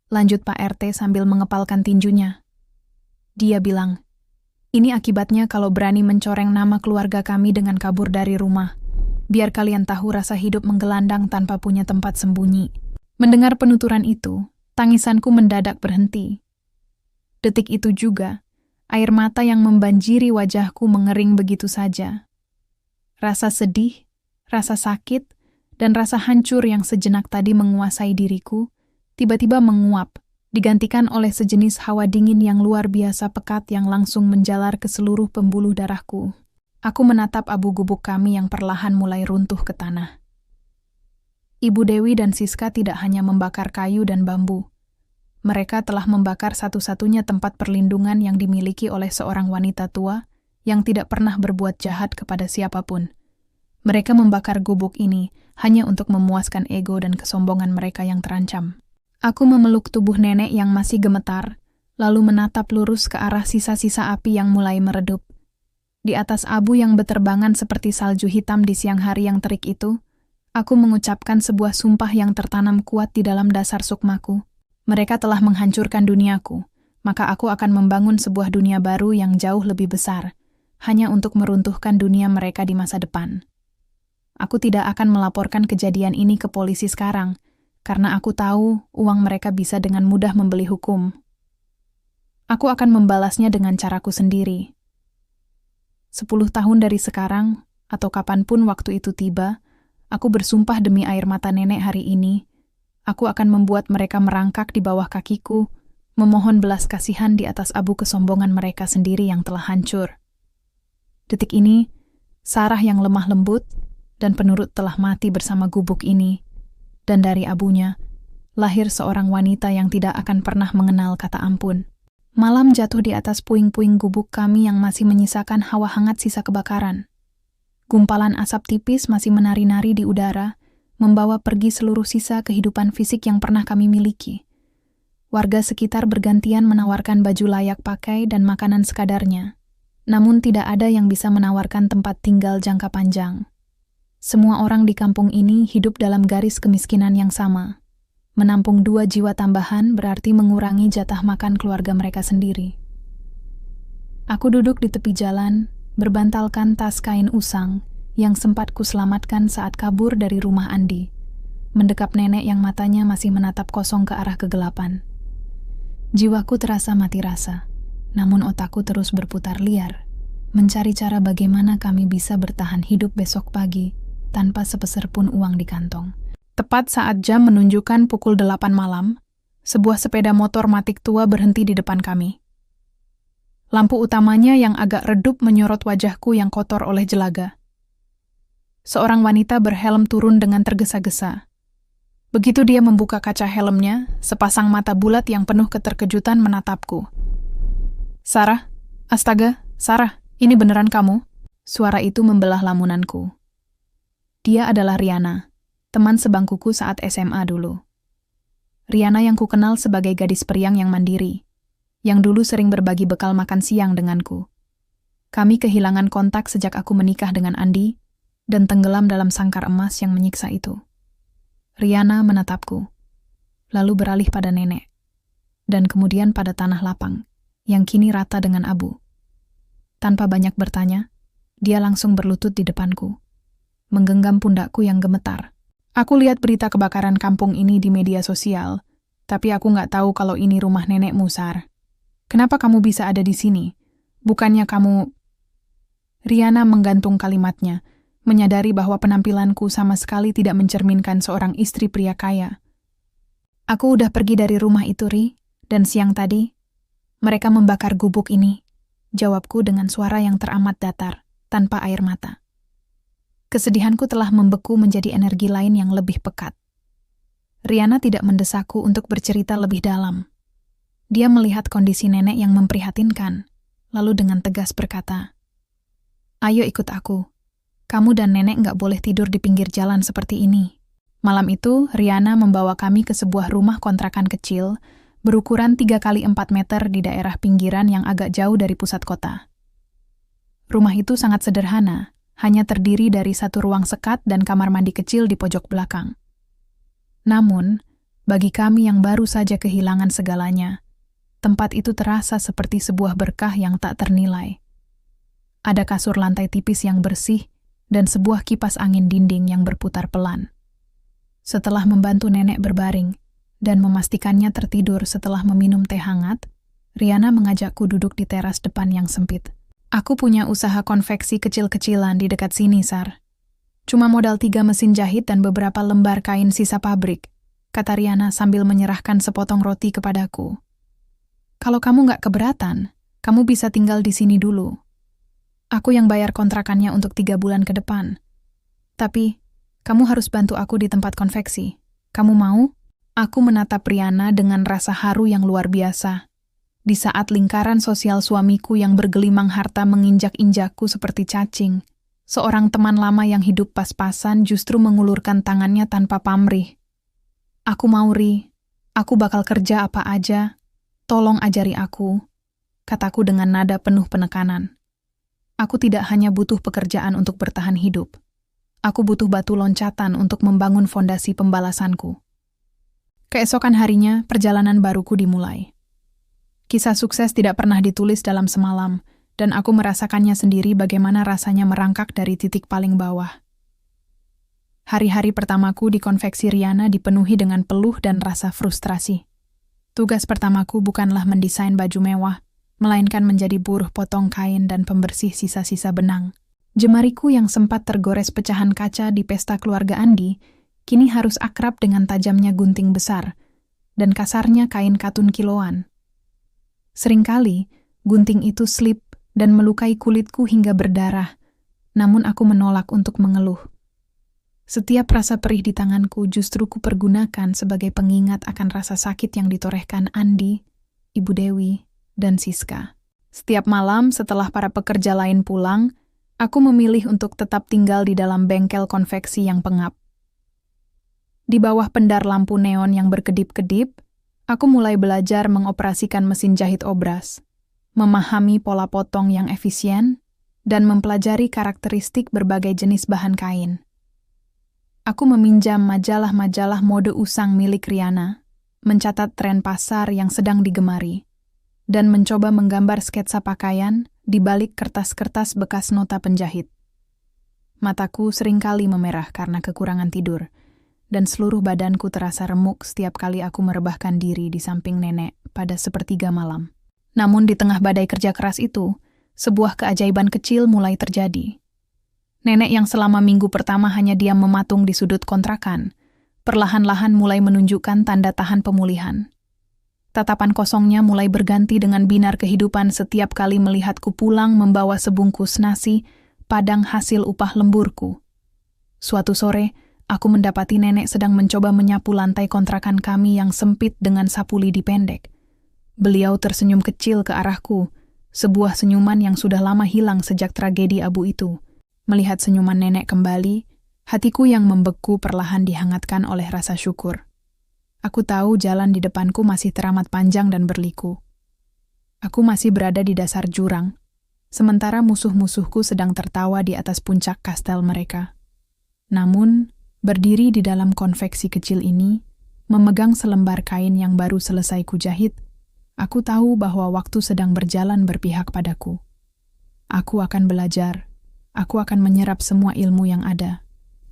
Lanjut Pak RT sambil mengepalkan tinjunya. Dia bilang, ini akibatnya kalau berani mencoreng nama keluarga kami dengan kabur dari rumah. Biar kalian tahu rasa hidup menggelandang tanpa punya tempat sembunyi. Mendengar penuturan itu, tangisanku mendadak berhenti. Detik itu juga, air mata yang membanjiri wajahku mengering begitu saja. Rasa sedih, rasa sakit, dan rasa hancur yang sejenak tadi menguasai diriku, tiba-tiba menguap, digantikan oleh sejenis hawa dingin yang luar biasa pekat yang langsung menjalar ke seluruh pembuluh darahku. Aku menatap abu gubuk kami yang perlahan mulai runtuh ke tanah. Ibu Dewi dan Siska tidak hanya membakar kayu dan bambu. Mereka telah membakar satu-satunya tempat perlindungan yang dimiliki oleh seorang wanita tua yang tidak pernah berbuat jahat kepada siapapun. Mereka membakar gubuk ini hanya untuk memuaskan ego dan kesombongan mereka yang terancam. Aku memeluk tubuh nenek yang masih gemetar, lalu menatap lurus ke arah sisa-sisa api yang mulai meredup. Di atas abu yang beterbangan seperti salju hitam di siang hari yang terik itu, aku mengucapkan sebuah sumpah yang tertanam kuat di dalam dasar sukmaku. Mereka telah menghancurkan duniaku, maka aku akan membangun sebuah dunia baru yang jauh lebih besar, hanya untuk meruntuhkan dunia mereka di masa depan. Aku tidak akan melaporkan kejadian ini ke polisi sekarang, karena aku tahu uang mereka bisa dengan mudah membeli hukum. Aku akan membalasnya dengan caraku sendiri. 10 tahun dari sekarang, atau kapanpun waktu itu tiba, aku bersumpah demi air mata nenek hari ini, aku akan membuat mereka merangkak di bawah kakiku, memohon belas kasihan di atas abu kesombongan mereka sendiri yang telah hancur. Detik ini, Sarah yang lemah lembut dan penurut telah mati bersama gubuk ini, dan dari abunya, lahir seorang wanita yang tidak akan pernah mengenal kata ampun. Malam jatuh di atas puing-puing gubuk kami yang masih menyisakan hawa hangat sisa kebakaran. Gumpalan asap tipis masih menari-nari di udara, membawa pergi seluruh sisa kehidupan fisik yang pernah kami miliki. Warga sekitar bergantian menawarkan baju layak pakai dan makanan sekadarnya. Namun tidak ada yang bisa menawarkan tempat tinggal jangka panjang. Semua orang di kampung ini hidup dalam garis kemiskinan yang sama. Menampung 2 jiwa tambahan berarti mengurangi jatah makan keluarga mereka sendiri. Aku duduk di tepi jalan, berbantalkan tas kain usang yang sempat kuselamatkan saat kabur dari rumah Andi, mendekap nenek yang matanya masih menatap kosong ke arah kegelapan. Jiwaku terasa mati rasa, namun otakku terus berputar liar, mencari cara bagaimana kami bisa bertahan hidup besok pagi tanpa sepeser pun uang di kantong. Tepat saat jam menunjukkan pukul 8 malam, sebuah sepeda motor matic tua berhenti di depan kami. Lampu utamanya yang agak redup menyorot wajahku yang kotor oleh jelaga. Seorang wanita berhelm turun dengan tergesa-gesa. Begitu dia membuka kaca helmnya, sepasang mata bulat yang penuh keterkejutan menatapku. "Sarah, astaga, Sarah, ini beneran kamu?" Suara itu membelah lamunanku. Dia adalah Riana, teman sebangkuku saat SMA dulu. Riana yang kukenal sebagai gadis periang yang mandiri, yang dulu sering berbagi bekal makan siang denganku. Kami kehilangan kontak sejak aku menikah dengan Andi dan tenggelam dalam sangkar emas yang menyiksa itu. Riana menatapku, lalu beralih pada nenek, dan kemudian pada tanah lapang, yang kini rata dengan abu. Tanpa banyak bertanya, dia langsung berlutut di depanku, menggenggam pundakku yang gemetar. "Aku lihat berita kebakaran kampung ini di media sosial, tapi aku nggak tahu kalau ini rumah nenekmu, Sar. Kenapa kamu bisa ada di sini? Bukannya kamu..." Riana menggantung kalimatnya, menyadari bahwa penampilanku sama sekali tidak mencerminkan seorang istri pria kaya. "Aku udah pergi dari rumah itu, Ri, dan siang tadi, mereka membakar gubuk ini," jawabku dengan suara yang teramat datar, tanpa air mata. Kesedihanku telah membeku menjadi energi lain yang lebih pekat. Riana tidak mendesakku untuk bercerita lebih dalam. Dia melihat kondisi nenek yang memprihatinkan, lalu dengan tegas berkata, "Ayo ikut aku. Kamu dan nenek nggak boleh tidur di pinggir jalan seperti ini." Malam itu, Riana membawa kami ke sebuah rumah kontrakan kecil, berukuran 3 kali 4 meter di daerah pinggiran yang agak jauh dari pusat kota. Rumah itu sangat sederhana, hanya terdiri dari 1 ruang sekat dan kamar mandi kecil di pojok belakang. Namun, bagi kami yang baru saja kehilangan segalanya, tempat itu terasa seperti sebuah berkah yang tak ternilai. Ada kasur lantai tipis yang bersih dan sebuah kipas angin dinding yang berputar pelan. Setelah membantu nenek berbaring dan memastikannya tertidur setelah meminum teh hangat, Riana mengajakku duduk di teras depan yang sempit. "Aku punya usaha konveksi kecil-kecilan di dekat sini, Sar. Cuma modal 3 mesin jahit dan beberapa lembar kain sisa pabrik," kata Riana sambil menyerahkan sepotong roti kepadaku. "Kalau kamu nggak keberatan, kamu bisa tinggal di sini dulu. Aku yang bayar kontrakannya untuk 3 bulan ke depan. Tapi, kamu harus bantu aku di tempat konveksi. Kamu mau?" Aku menatap Riana dengan rasa haru yang luar biasa. Di saat lingkaran sosial suamiku yang bergelimang harta menginjak-injakku seperti cacing, seorang teman lama yang hidup pas-pasan justru mengulurkan tangannya tanpa pamrih. "Aku mau, Ri. Aku bakal kerja apa aja. Tolong ajari aku," kataku dengan nada penuh penekanan. "Aku tidak hanya butuh pekerjaan untuk bertahan hidup. Aku butuh batu loncatan untuk membangun fondasi pembalasanku." Keesokan harinya, perjalanan baruku dimulai. Kisah sukses tidak pernah ditulis dalam semalam, dan aku merasakannya sendiri bagaimana rasanya merangkak dari titik paling bawah. Hari-hari pertamaku di konveksi Rihanna dipenuhi dengan peluh dan rasa frustrasi. Tugas pertamaku bukanlah mendesain baju mewah, melainkan menjadi buruh potong kain dan pembersih sisa-sisa benang. Jemariku yang sempat tergores pecahan kaca di pesta keluarga Andi, kini harus akrab dengan tajamnya gunting besar dan kasarnya kain katun kiloan. Seringkali, gunting itu slip dan melukai kulitku hingga berdarah, namun aku menolak untuk mengeluh. Setiap rasa perih di tanganku justru kupergunakan sebagai pengingat akan rasa sakit yang ditorehkan Andi, Ibu Dewi, dan Siska. Setiap malam setelah para pekerja lain pulang, aku memilih untuk tetap tinggal di dalam bengkel konveksi yang pengap. Di bawah pendar lampu neon yang berkedip-kedip, aku mulai belajar mengoperasikan mesin jahit obras, memahami pola potong yang efisien, dan mempelajari karakteristik berbagai jenis bahan kain. Aku meminjam majalah-majalah mode usang milik Rihanna, mencatat tren pasar yang sedang digemari, dan mencoba menggambar sketsa pakaian di balik kertas-kertas bekas nota penjahit. Mataku seringkali memerah karena kekurangan tidur, dan seluruh badanku terasa remuk setiap kali aku merebahkan diri di samping nenek pada 1/3 malam. Namun di tengah badai kerja keras itu, sebuah keajaiban kecil mulai terjadi. Nenek yang selama minggu pertama hanya diam mematung di sudut kontrakan, perlahan-lahan mulai menunjukkan tanda tahan pemulihan. Tatapan kosongnya mulai berganti dengan binar kehidupan setiap kali melihatku pulang membawa sebungkus nasi padang hasil upah lemburku. Suatu sore, aku mendapati nenek sedang mencoba menyapu lantai kontrakan kami yang sempit dengan sapu lidi pendek. Beliau tersenyum kecil ke arahku, sebuah senyuman yang sudah lama hilang sejak tragedi abu itu. Melihat senyuman nenek kembali, hatiku yang membeku perlahan dihangatkan oleh rasa syukur. Aku tahu jalan di depanku masih teramat panjang dan berliku. Aku masih berada di dasar jurang, sementara musuh-musuhku sedang tertawa di atas puncak kastel mereka. Namun, berdiri di dalam konveksi kecil ini, memegang selembar kain yang baru selesai kujahit, aku tahu bahwa waktu sedang berjalan berpihak padaku. Aku akan belajar, aku akan menyerap semua ilmu yang ada,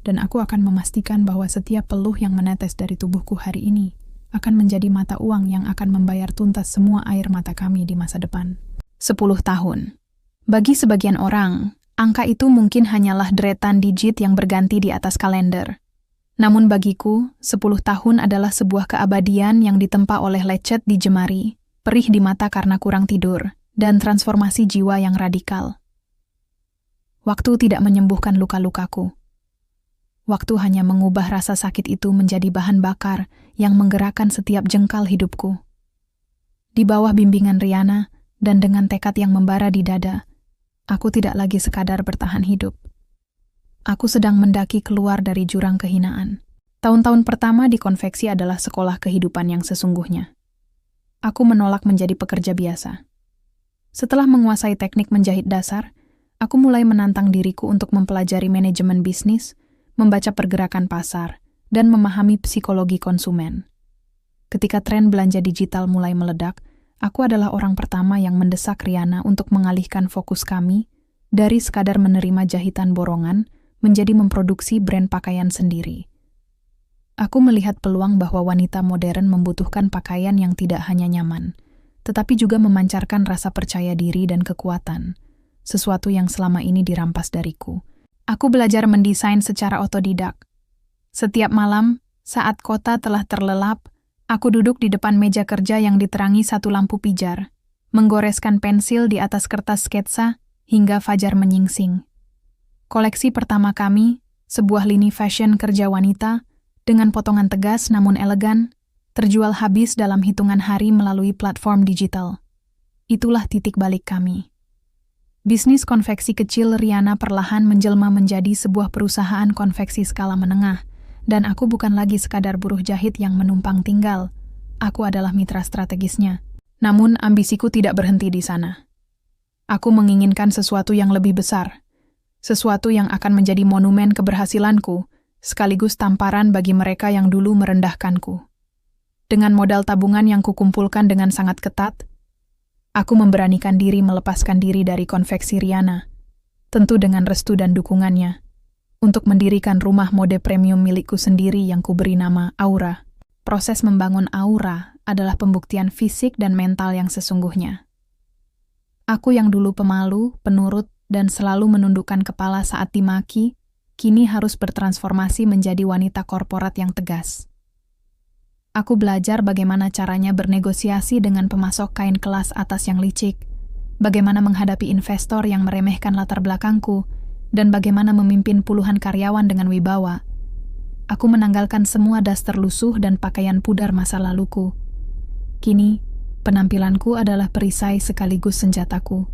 dan aku akan memastikan bahwa setiap peluh yang menetes dari tubuhku hari ini akan menjadi mata uang yang akan membayar tuntas semua air mata kami di masa depan. 10 tahun. Bagi sebagian orang, angka itu mungkin hanyalah deretan digit yang berganti di atas kalender. Namun bagiku, 10 tahun adalah sebuah keabadian yang ditempa oleh lecet di jemari, perih di mata karena kurang tidur, dan transformasi jiwa yang radikal. Waktu tidak menyembuhkan luka-lukaku. Waktu hanya mengubah rasa sakit itu menjadi bahan bakar yang menggerakkan setiap jengkal hidupku. Di bawah bimbingan Rihanna dan dengan tekad yang membara di dada, aku tidak lagi sekadar bertahan hidup. Aku sedang mendaki keluar dari jurang kehinaan. Tahun-tahun pertama di konveksi adalah sekolah kehidupan yang sesungguhnya. Aku menolak menjadi pekerja biasa. Setelah menguasai teknik menjahit dasar, aku mulai menantang diriku untuk mempelajari manajemen bisnis, membaca pergerakan pasar, dan memahami psikologi konsumen. Ketika tren belanja digital mulai meledak, aku adalah orang pertama yang mendesak Rihanna untuk mengalihkan fokus kami dari sekadar menerima jahitan borongan menjadi memproduksi brand pakaian sendiri. Aku melihat peluang bahwa wanita modern membutuhkan pakaian yang tidak hanya nyaman, tetapi juga memancarkan rasa percaya diri dan kekuatan, sesuatu yang selama ini dirampas dariku. Aku belajar mendesain secara otodidak. Setiap malam, saat kota telah terlelap, aku duduk di depan meja kerja yang diterangi satu lampu pijar, menggoreskan pensil di atas kertas sketsa hingga fajar menyingsing. Koleksi pertama kami, sebuah lini fashion kerja wanita, dengan potongan tegas namun elegan, terjual habis dalam hitungan hari melalui platform digital. Itulah titik balik kami. Bisnis konveksi kecil Rihanna perlahan menjelma menjadi sebuah perusahaan konveksi skala menengah, dan aku bukan lagi sekadar buruh jahit yang menumpang tinggal. Aku adalah mitra strategisnya. Namun ambisiku tidak berhenti di sana. Aku menginginkan sesuatu yang lebih besar. Sesuatu yang akan menjadi monumen keberhasilanku, sekaligus tamparan bagi mereka yang dulu merendahkanku. Dengan modal tabungan yang kukumpulkan dengan sangat ketat, Aku memberanikan diri melepaskan diri dari konveksi Riana, tentu dengan restu dan dukungannya, untuk mendirikan rumah mode premium milikku sendiri yang kuberi nama Aura. Proses membangun Aura adalah pembuktian fisik dan mental yang sesungguhnya. Aku yang dulu pemalu, penurut, dan selalu menundukkan kepala saat dimaki, kini harus bertransformasi menjadi wanita korporat yang tegas. Aku belajar bagaimana caranya bernegosiasi dengan pemasok kain kelas atas yang licik, bagaimana menghadapi investor yang meremehkan latar belakangku, dan bagaimana memimpin puluhan karyawan dengan wibawa. Aku menanggalkan semua daster lusuh dan pakaian pudar masa laluku. Kini, penampilanku adalah perisai sekaligus senjataku.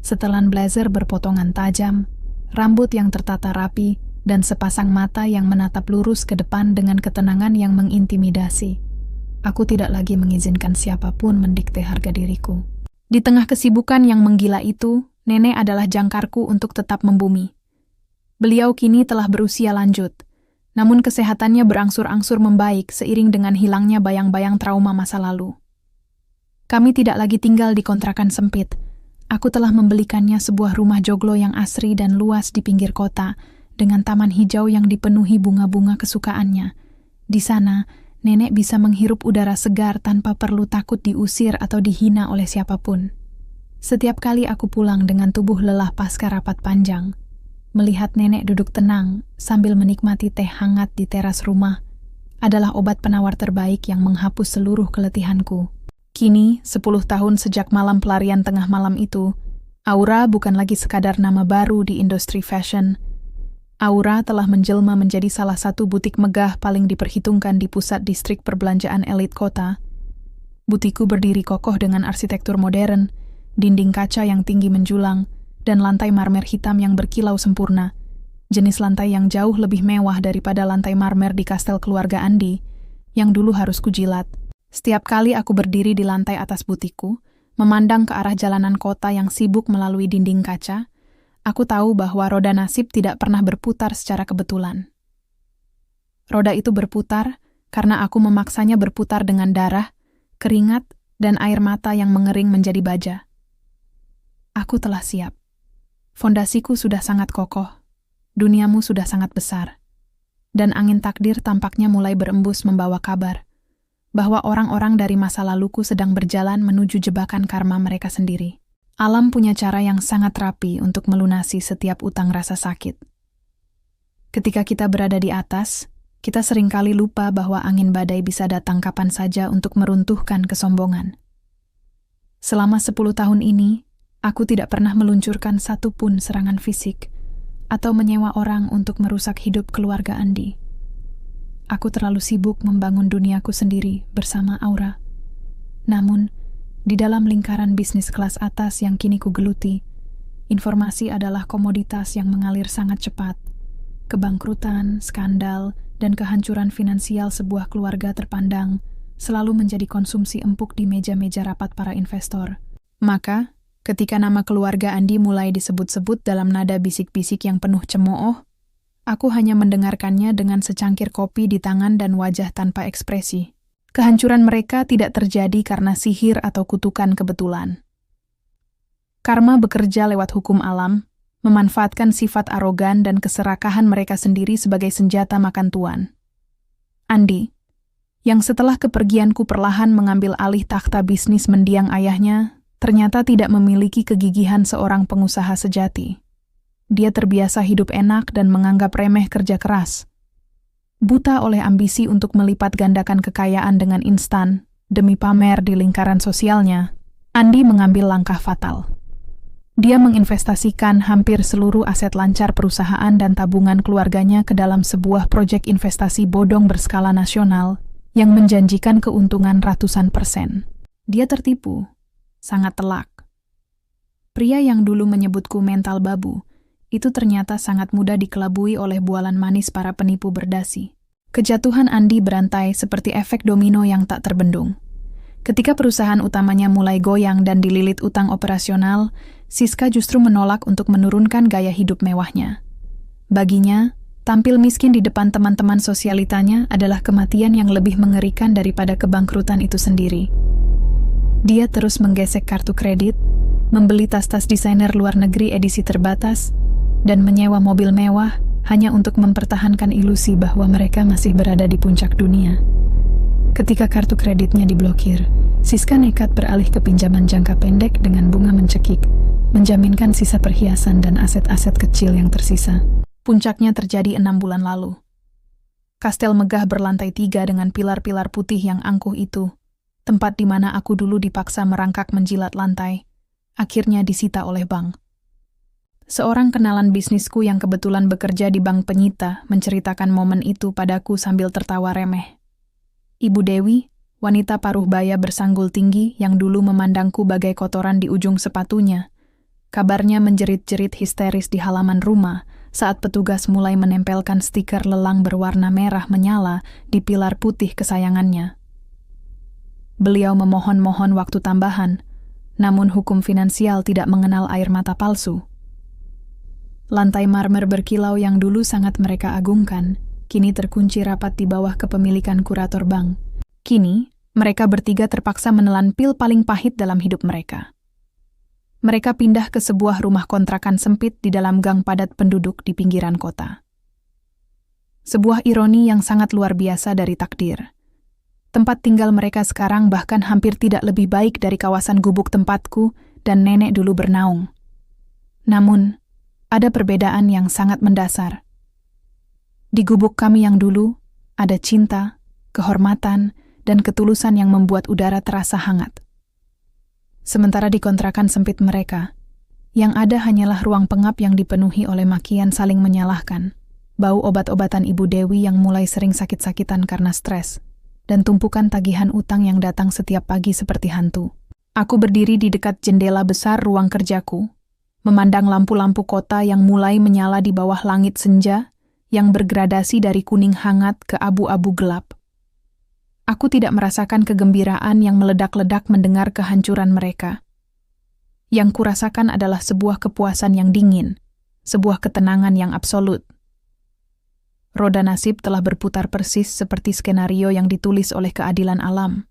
Setelan blazer berpotongan tajam, rambut yang tertata rapi, dan sepasang mata yang menatap lurus ke depan dengan ketenangan yang mengintimidasi. Aku tidak lagi mengizinkan siapapun mendikte harga diriku. Di tengah kesibukan yang menggila itu, nenek adalah jangkarku untuk tetap membumi. Beliau kini telah berusia lanjut, namun kesehatannya berangsur-angsur membaik seiring dengan hilangnya bayang-bayang trauma masa lalu. Kami tidak lagi tinggal di kontrakan sempit. Aku telah membelikannya sebuah rumah joglo yang asri dan luas di pinggir kota, dengan taman hijau yang dipenuhi bunga-bunga kesukaannya. Di sana, nenek bisa menghirup udara segar tanpa perlu takut diusir atau dihina oleh siapapun. Setiap kali aku pulang dengan tubuh lelah pasca rapat panjang, melihat nenek duduk tenang sambil menikmati teh hangat di teras rumah adalah obat penawar terbaik yang menghapus seluruh keletihanku. Kini, 10 tahun sejak malam pelarian tengah malam itu, Aura bukan lagi sekadar nama baru di industri fashion. Aura telah menjelma menjadi salah satu butik megah paling diperhitungkan di pusat distrik perbelanjaan elit kota. Butikku berdiri kokoh dengan arsitektur modern, dinding kaca yang tinggi menjulang, dan lantai marmer hitam yang berkilau sempurna. Jenis lantai yang jauh lebih mewah daripada lantai marmer di kastel keluarga Andi, yang dulu harus kujilat. Setiap kali aku berdiri di lantai atas butikku, memandang ke arah jalanan kota yang sibuk melalui dinding kaca, aku tahu bahwa roda nasib tidak pernah berputar secara kebetulan. Roda itu berputar karena aku memaksanya berputar dengan darah, keringat, dan air mata yang mengering menjadi baja. Aku telah siap. Fondasiku sudah sangat kokoh, duniamu sudah sangat besar, dan angin takdir tampaknya mulai berembus membawa kabar bahwa orang-orang dari masa laluku sedang berjalan menuju jebakan karma mereka sendiri. Alam punya cara yang sangat rapi untuk melunasi setiap utang rasa sakit. Ketika kita berada di atas, kita seringkali lupa bahwa angin badai bisa datang kapan saja untuk meruntuhkan kesombongan. Selama 10 tahun ini, aku tidak pernah meluncurkan satupun serangan fisik atau menyewa orang untuk merusak hidup keluarga Andi. Aku terlalu sibuk membangun duniaku sendiri bersama Aura. Namun, di dalam lingkaran bisnis kelas atas yang kini kugeluti, informasi adalah komoditas yang mengalir sangat cepat. Kebangkrutan, skandal, dan kehancuran finansial sebuah keluarga terpandang selalu menjadi konsumsi empuk di meja-meja rapat para investor. Maka, ketika nama keluarga Andi mulai disebut-sebut dalam nada bisik-bisik yang penuh cemooh, aku hanya mendengarkannya dengan secangkir kopi di tangan dan wajah tanpa ekspresi. Kehancuran mereka tidak terjadi karena sihir atau kutukan kebetulan. Karma bekerja lewat hukum alam, memanfaatkan sifat arogan dan keserakahan mereka sendiri sebagai senjata makan tuan. Andi, yang setelah kepergianku perlahan mengambil alih takhta bisnis mendiang ayahnya, ternyata tidak memiliki kegigihan seorang pengusaha sejati. Dia terbiasa hidup enak dan menganggap remeh kerja keras. Buta oleh ambisi untuk melipat gandakan kekayaan dengan instan, demi pamer di lingkaran sosialnya, Andi mengambil langkah fatal. Dia menginvestasikan hampir seluruh aset lancar perusahaan dan tabungan keluarganya ke dalam sebuah proyek investasi bodong berskala nasional yang menjanjikan keuntungan ratusan %. Dia tertipu, sangat telak. Pria yang dulu menyebutku mental babu, itu ternyata sangat mudah dikelabui oleh bualan manis para penipu berdasi. Kejatuhan Andi berantai seperti efek domino yang tak terbendung. Ketika perusahaan utamanya mulai goyang dan dililit utang operasional, Siska justru menolak untuk menurunkan gaya hidup mewahnya. Baginya, tampil miskin di depan teman-teman sosialitanya adalah kematian yang lebih mengerikan daripada kebangkrutan itu sendiri. Dia terus menggesek kartu kredit, membeli tas-tas desainer luar negeri edisi terbatas, dan menyewa mobil mewah hanya untuk mempertahankan ilusi bahwa mereka masih berada di puncak dunia. Ketika kartu kreditnya diblokir, Siska nekat beralih ke pinjaman jangka pendek dengan bunga mencekik, menjaminkan sisa perhiasan dan aset-aset kecil yang tersisa. Puncaknya terjadi 6 bulan lalu. Kastel megah berlantai 3 dengan pilar-pilar putih yang angkuh itu, tempat di mana aku dulu dipaksa merangkak menjilat lantai, akhirnya disita oleh bank. Seorang kenalan bisnisku yang kebetulan bekerja di bank penyita menceritakan momen itu padaku sambil tertawa remeh. Ibu Dewi, wanita paruh baya bersanggul tinggi yang dulu memandangku bagai kotoran di ujung sepatunya, kabarnya menjerit-jerit histeris di halaman rumah saat petugas mulai menempelkan stiker lelang berwarna merah menyala di pilar putih kesayangannya. Beliau memohon-mohon waktu tambahan, namun hukum finansial tidak mengenal air mata palsu. Lantai marmer berkilau yang dulu sangat mereka agungkan, kini terkunci rapat di bawah kepemilikan kurator bank. Kini, mereka bertiga terpaksa menelan pil paling pahit dalam hidup mereka. Mereka pindah ke sebuah rumah kontrakan sempit di dalam gang padat penduduk di pinggiran kota. Sebuah ironi yang sangat luar biasa dari takdir. Tempat tinggal mereka sekarang bahkan hampir tidak lebih baik dari kawasan gubuk tempatku dan nenek dulu bernaung. Namun, ada perbedaan yang sangat mendasar. Di gubuk kami yang dulu, ada cinta, kehormatan, dan ketulusan yang membuat udara terasa hangat. Sementara di kontrakan sempit mereka, yang ada hanyalah ruang pengap yang dipenuhi oleh makian saling menyalahkan, bau obat-obatan Ibu Dewi yang mulai sering sakit-sakitan karena stres, dan tumpukan tagihan utang yang datang setiap pagi seperti hantu. Aku berdiri di dekat jendela besar ruang kerjaku, memandang lampu-lampu kota yang mulai menyala di bawah langit senja, yang bergradasi dari kuning hangat ke abu-abu gelap. Aku tidak merasakan kegembiraan yang meledak-ledak mendengar kehancuran mereka. Yang kurasakan adalah sebuah kepuasan yang dingin, sebuah ketenangan yang absolut. Roda nasib telah berputar persis seperti skenario yang ditulis oleh keadilan alam.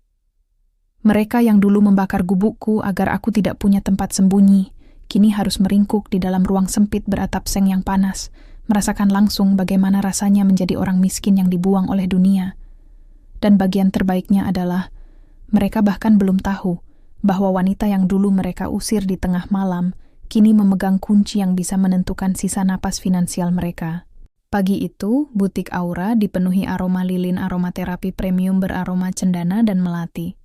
Mereka yang dulu membakar gubukku agar aku tidak punya tempat sembunyi, kini harus meringkuk di dalam ruang sempit beratap seng yang panas, merasakan langsung bagaimana rasanya menjadi orang miskin yang dibuang oleh dunia. Dan bagian terbaiknya adalah, mereka bahkan belum tahu bahwa wanita yang dulu mereka usir di tengah malam, kini memegang kunci yang bisa menentukan sisa napas finansial mereka. Pagi itu, butik Aura dipenuhi aroma lilin aromaterapi premium beraroma cendana dan melati.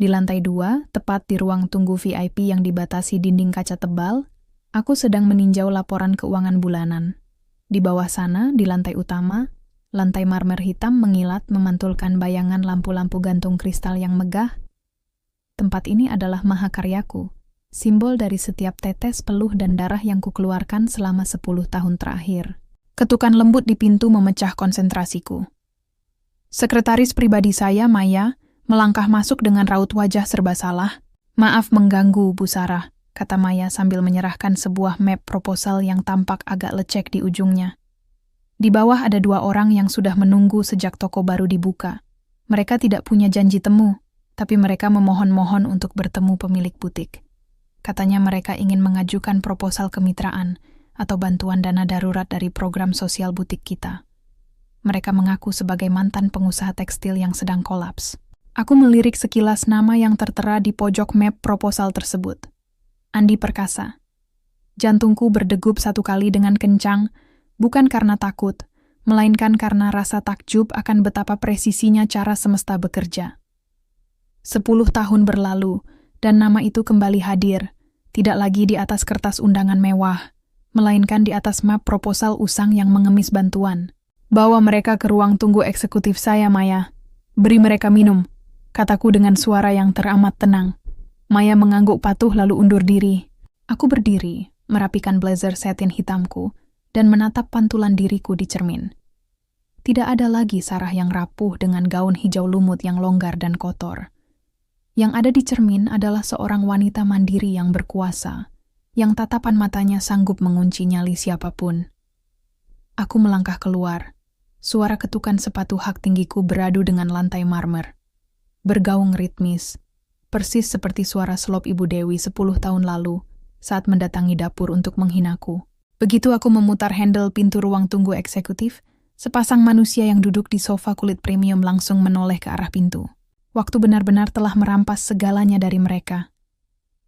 Di lantai 2, tepat di ruang tunggu VIP yang dibatasi dinding kaca tebal, aku sedang meninjau laporan keuangan bulanan. Di bawah sana, di lantai utama, lantai marmer hitam mengilat memantulkan bayangan lampu-lampu gantung kristal yang megah. Tempat ini adalah mahakaryaku, simbol dari setiap tetes peluh dan darah yang kukeluarkan selama 10 tahun terakhir. Ketukan lembut di pintu memecah konsentrasiku. Sekretaris pribadi saya, Maya, melangkah masuk dengan raut wajah serba salah. "Maaf mengganggu, Bu Sarah," kata Maya sambil menyerahkan sebuah map proposal yang tampak agak lecek di ujungnya. Di bawah ada 2 orang yang sudah menunggu sejak toko baru dibuka. Mereka tidak punya janji temu, tapi mereka memohon-mohon untuk bertemu pemilik butik. Katanya mereka ingin mengajukan proposal kemitraan atau bantuan dana darurat dari program sosial butik kita. Mereka mengaku sebagai mantan pengusaha tekstil yang sedang kolaps. Aku melirik sekilas nama yang tertera di pojok map proposal tersebut. Andi Perkasa. Jantungku berdegup 1 kali dengan kencang, bukan karena takut, melainkan karena rasa takjub akan betapa presisinya cara semesta bekerja. 10 tahun berlalu, dan nama itu kembali hadir, tidak lagi di atas kertas undangan mewah, melainkan di atas map proposal usang yang mengemis bantuan. "Bawa mereka ke ruang tunggu eksekutif saya, Maya. Beri mereka minum," kataku dengan suara yang teramat tenang. Maya mengangguk patuh lalu undur diri. Aku berdiri, merapikan blazer satin hitamku, dan menatap pantulan diriku di cermin. Tidak ada lagi Sarah yang rapuh dengan gaun hijau lumut yang longgar dan kotor. Yang ada di cermin adalah seorang wanita mandiri yang berkuasa, yang tatapan matanya sanggup mengunci nyali siapapun. Aku melangkah keluar. Suara ketukan sepatu hak tinggiku beradu dengan lantai marmer. Bergaung ritmis. persis seperti suara selop Ibu Dewi 10 tahun lalu saat mendatangi dapur untuk menghinaku. Begitu aku memutar handle pintu ruang tunggu eksekutif, sepasang manusia yang duduk di sofa kulit premium langsung menoleh ke arah pintu. Waktu benar-benar telah merampas segalanya dari mereka.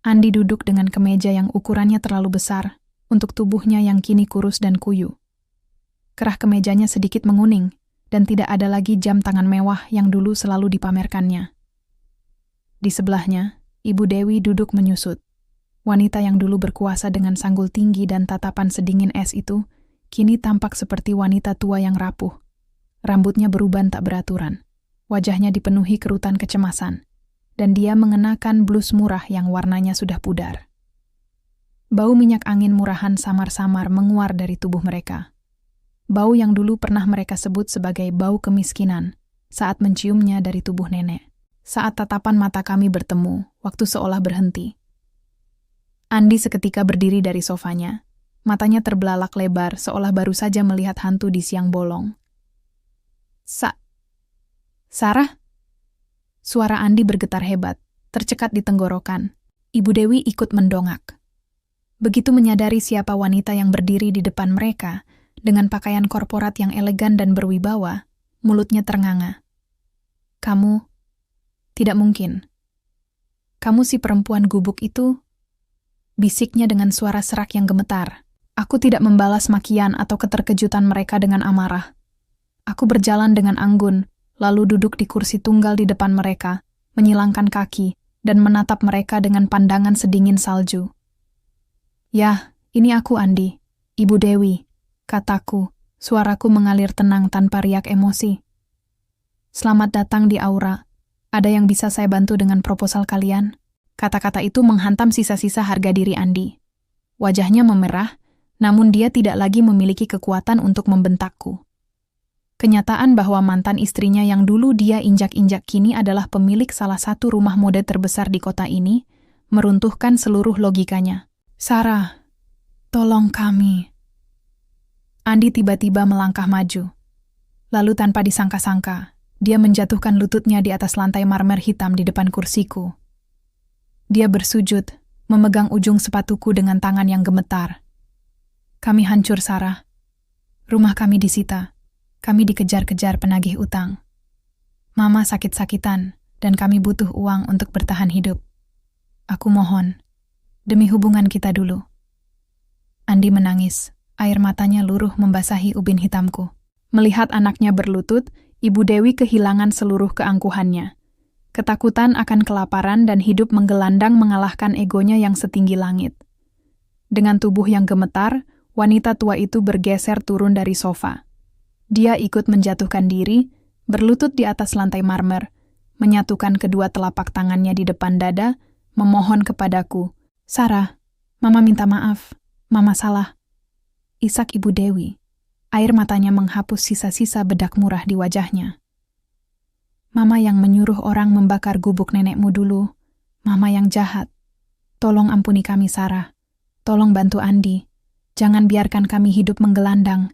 Andi duduk dengan kemeja yang ukurannya terlalu besar untuk tubuhnya yang kini kurus dan kuyu. Kerah kemejanya sedikit menguning, dan tidak ada lagi jam tangan mewah yang dulu selalu dipamerkannya. Di sebelahnya, Ibu Dewi duduk menyusut. Wanita yang dulu berkuasa dengan sanggul tinggi dan tatapan sedingin es itu, kini tampak seperti wanita tua yang rapuh. Rambutnya beruban tak beraturan. Wajahnya dipenuhi kerutan kecemasan, dan dia mengenakan blus murah yang warnanya sudah pudar. Bau minyak angin murahan samar-samar menguar dari tubuh mereka. Bau yang dulu pernah mereka sebut sebagai bau kemiskinan saat menciumnya dari tubuh nenek. Saat tatapan mata kami bertemu, waktu seolah berhenti. Andi seketika berdiri dari sofanya. Matanya terbelalak lebar seolah baru saja melihat hantu di siang bolong. Sarah? Suara Andi bergetar hebat, tercekat di tenggorokan. Ibu Dewi ikut mendongak. Begitu menyadari siapa wanita yang berdiri di depan mereka, dengan pakaian korporat yang elegan dan berwibawa, mulutnya ternganga. Kamu? Tidak mungkin. Kamu si perempuan gubuk itu? Bisiknya dengan suara serak yang gemetar. Aku tidak membalas makian atau keterkejutan mereka dengan amarah. Aku berjalan dengan anggun, lalu duduk di kursi tunggal di depan mereka, menyilangkan kaki, dan menatap mereka dengan pandangan sedingin salju. "Yah, ini aku Andi, Ibu Dewi," kataku, suaraku mengalir tenang tanpa riak emosi. "Selamat datang di Aura. Ada yang bisa saya bantu dengan proposal kalian?" Kata-kata itu menghantam sisa-sisa harga diri Andi. Wajahnya memerah, namun dia tidak lagi memiliki kekuatan untuk membentakku. Kenyataan bahwa mantan istrinya yang dulu dia injak-injak kini adalah pemilik salah satu rumah mode terbesar di kota ini, meruntuhkan seluruh logikanya. "Sarah, tolong kami." Andi tiba-tiba melangkah maju. Lalu tanpa disangka-sangka, dia menjatuhkan lututnya di atas lantai marmer hitam di depan kursiku. Dia bersujud, memegang ujung sepatuku dengan tangan yang gemetar. "Kami hancur, Sarah. Rumah kami disita. Kami dikejar-kejar penagih utang. Mama sakit-sakitan, dan kami butuh uang untuk bertahan hidup. Aku mohon, demi hubungan kita dulu." Andi menangis, air matanya luruh membasahi ubin hitamku. Melihat anaknya berlutut, Ibu Dewi kehilangan seluruh keangkuhannya. Ketakutan akan kelaparan dan hidup menggelandang mengalahkan egonya yang setinggi langit. Dengan tubuh yang gemetar, wanita tua itu bergeser turun dari sofa. Dia ikut menjatuhkan diri, berlutut di atas lantai marmer, menyatukan kedua telapak tangannya di depan dada, memohon kepadaku, "Sarah, Mama minta maaf, Mama salah." Isak Ibu Dewi. Air matanya menghapus sisa-sisa bedak murah di wajahnya. "Mama yang menyuruh orang membakar gubuk nenekmu dulu. Mama yang jahat. Tolong ampuni kami, Sarah. Tolong bantu Andi. Jangan biarkan kami hidup menggelandang."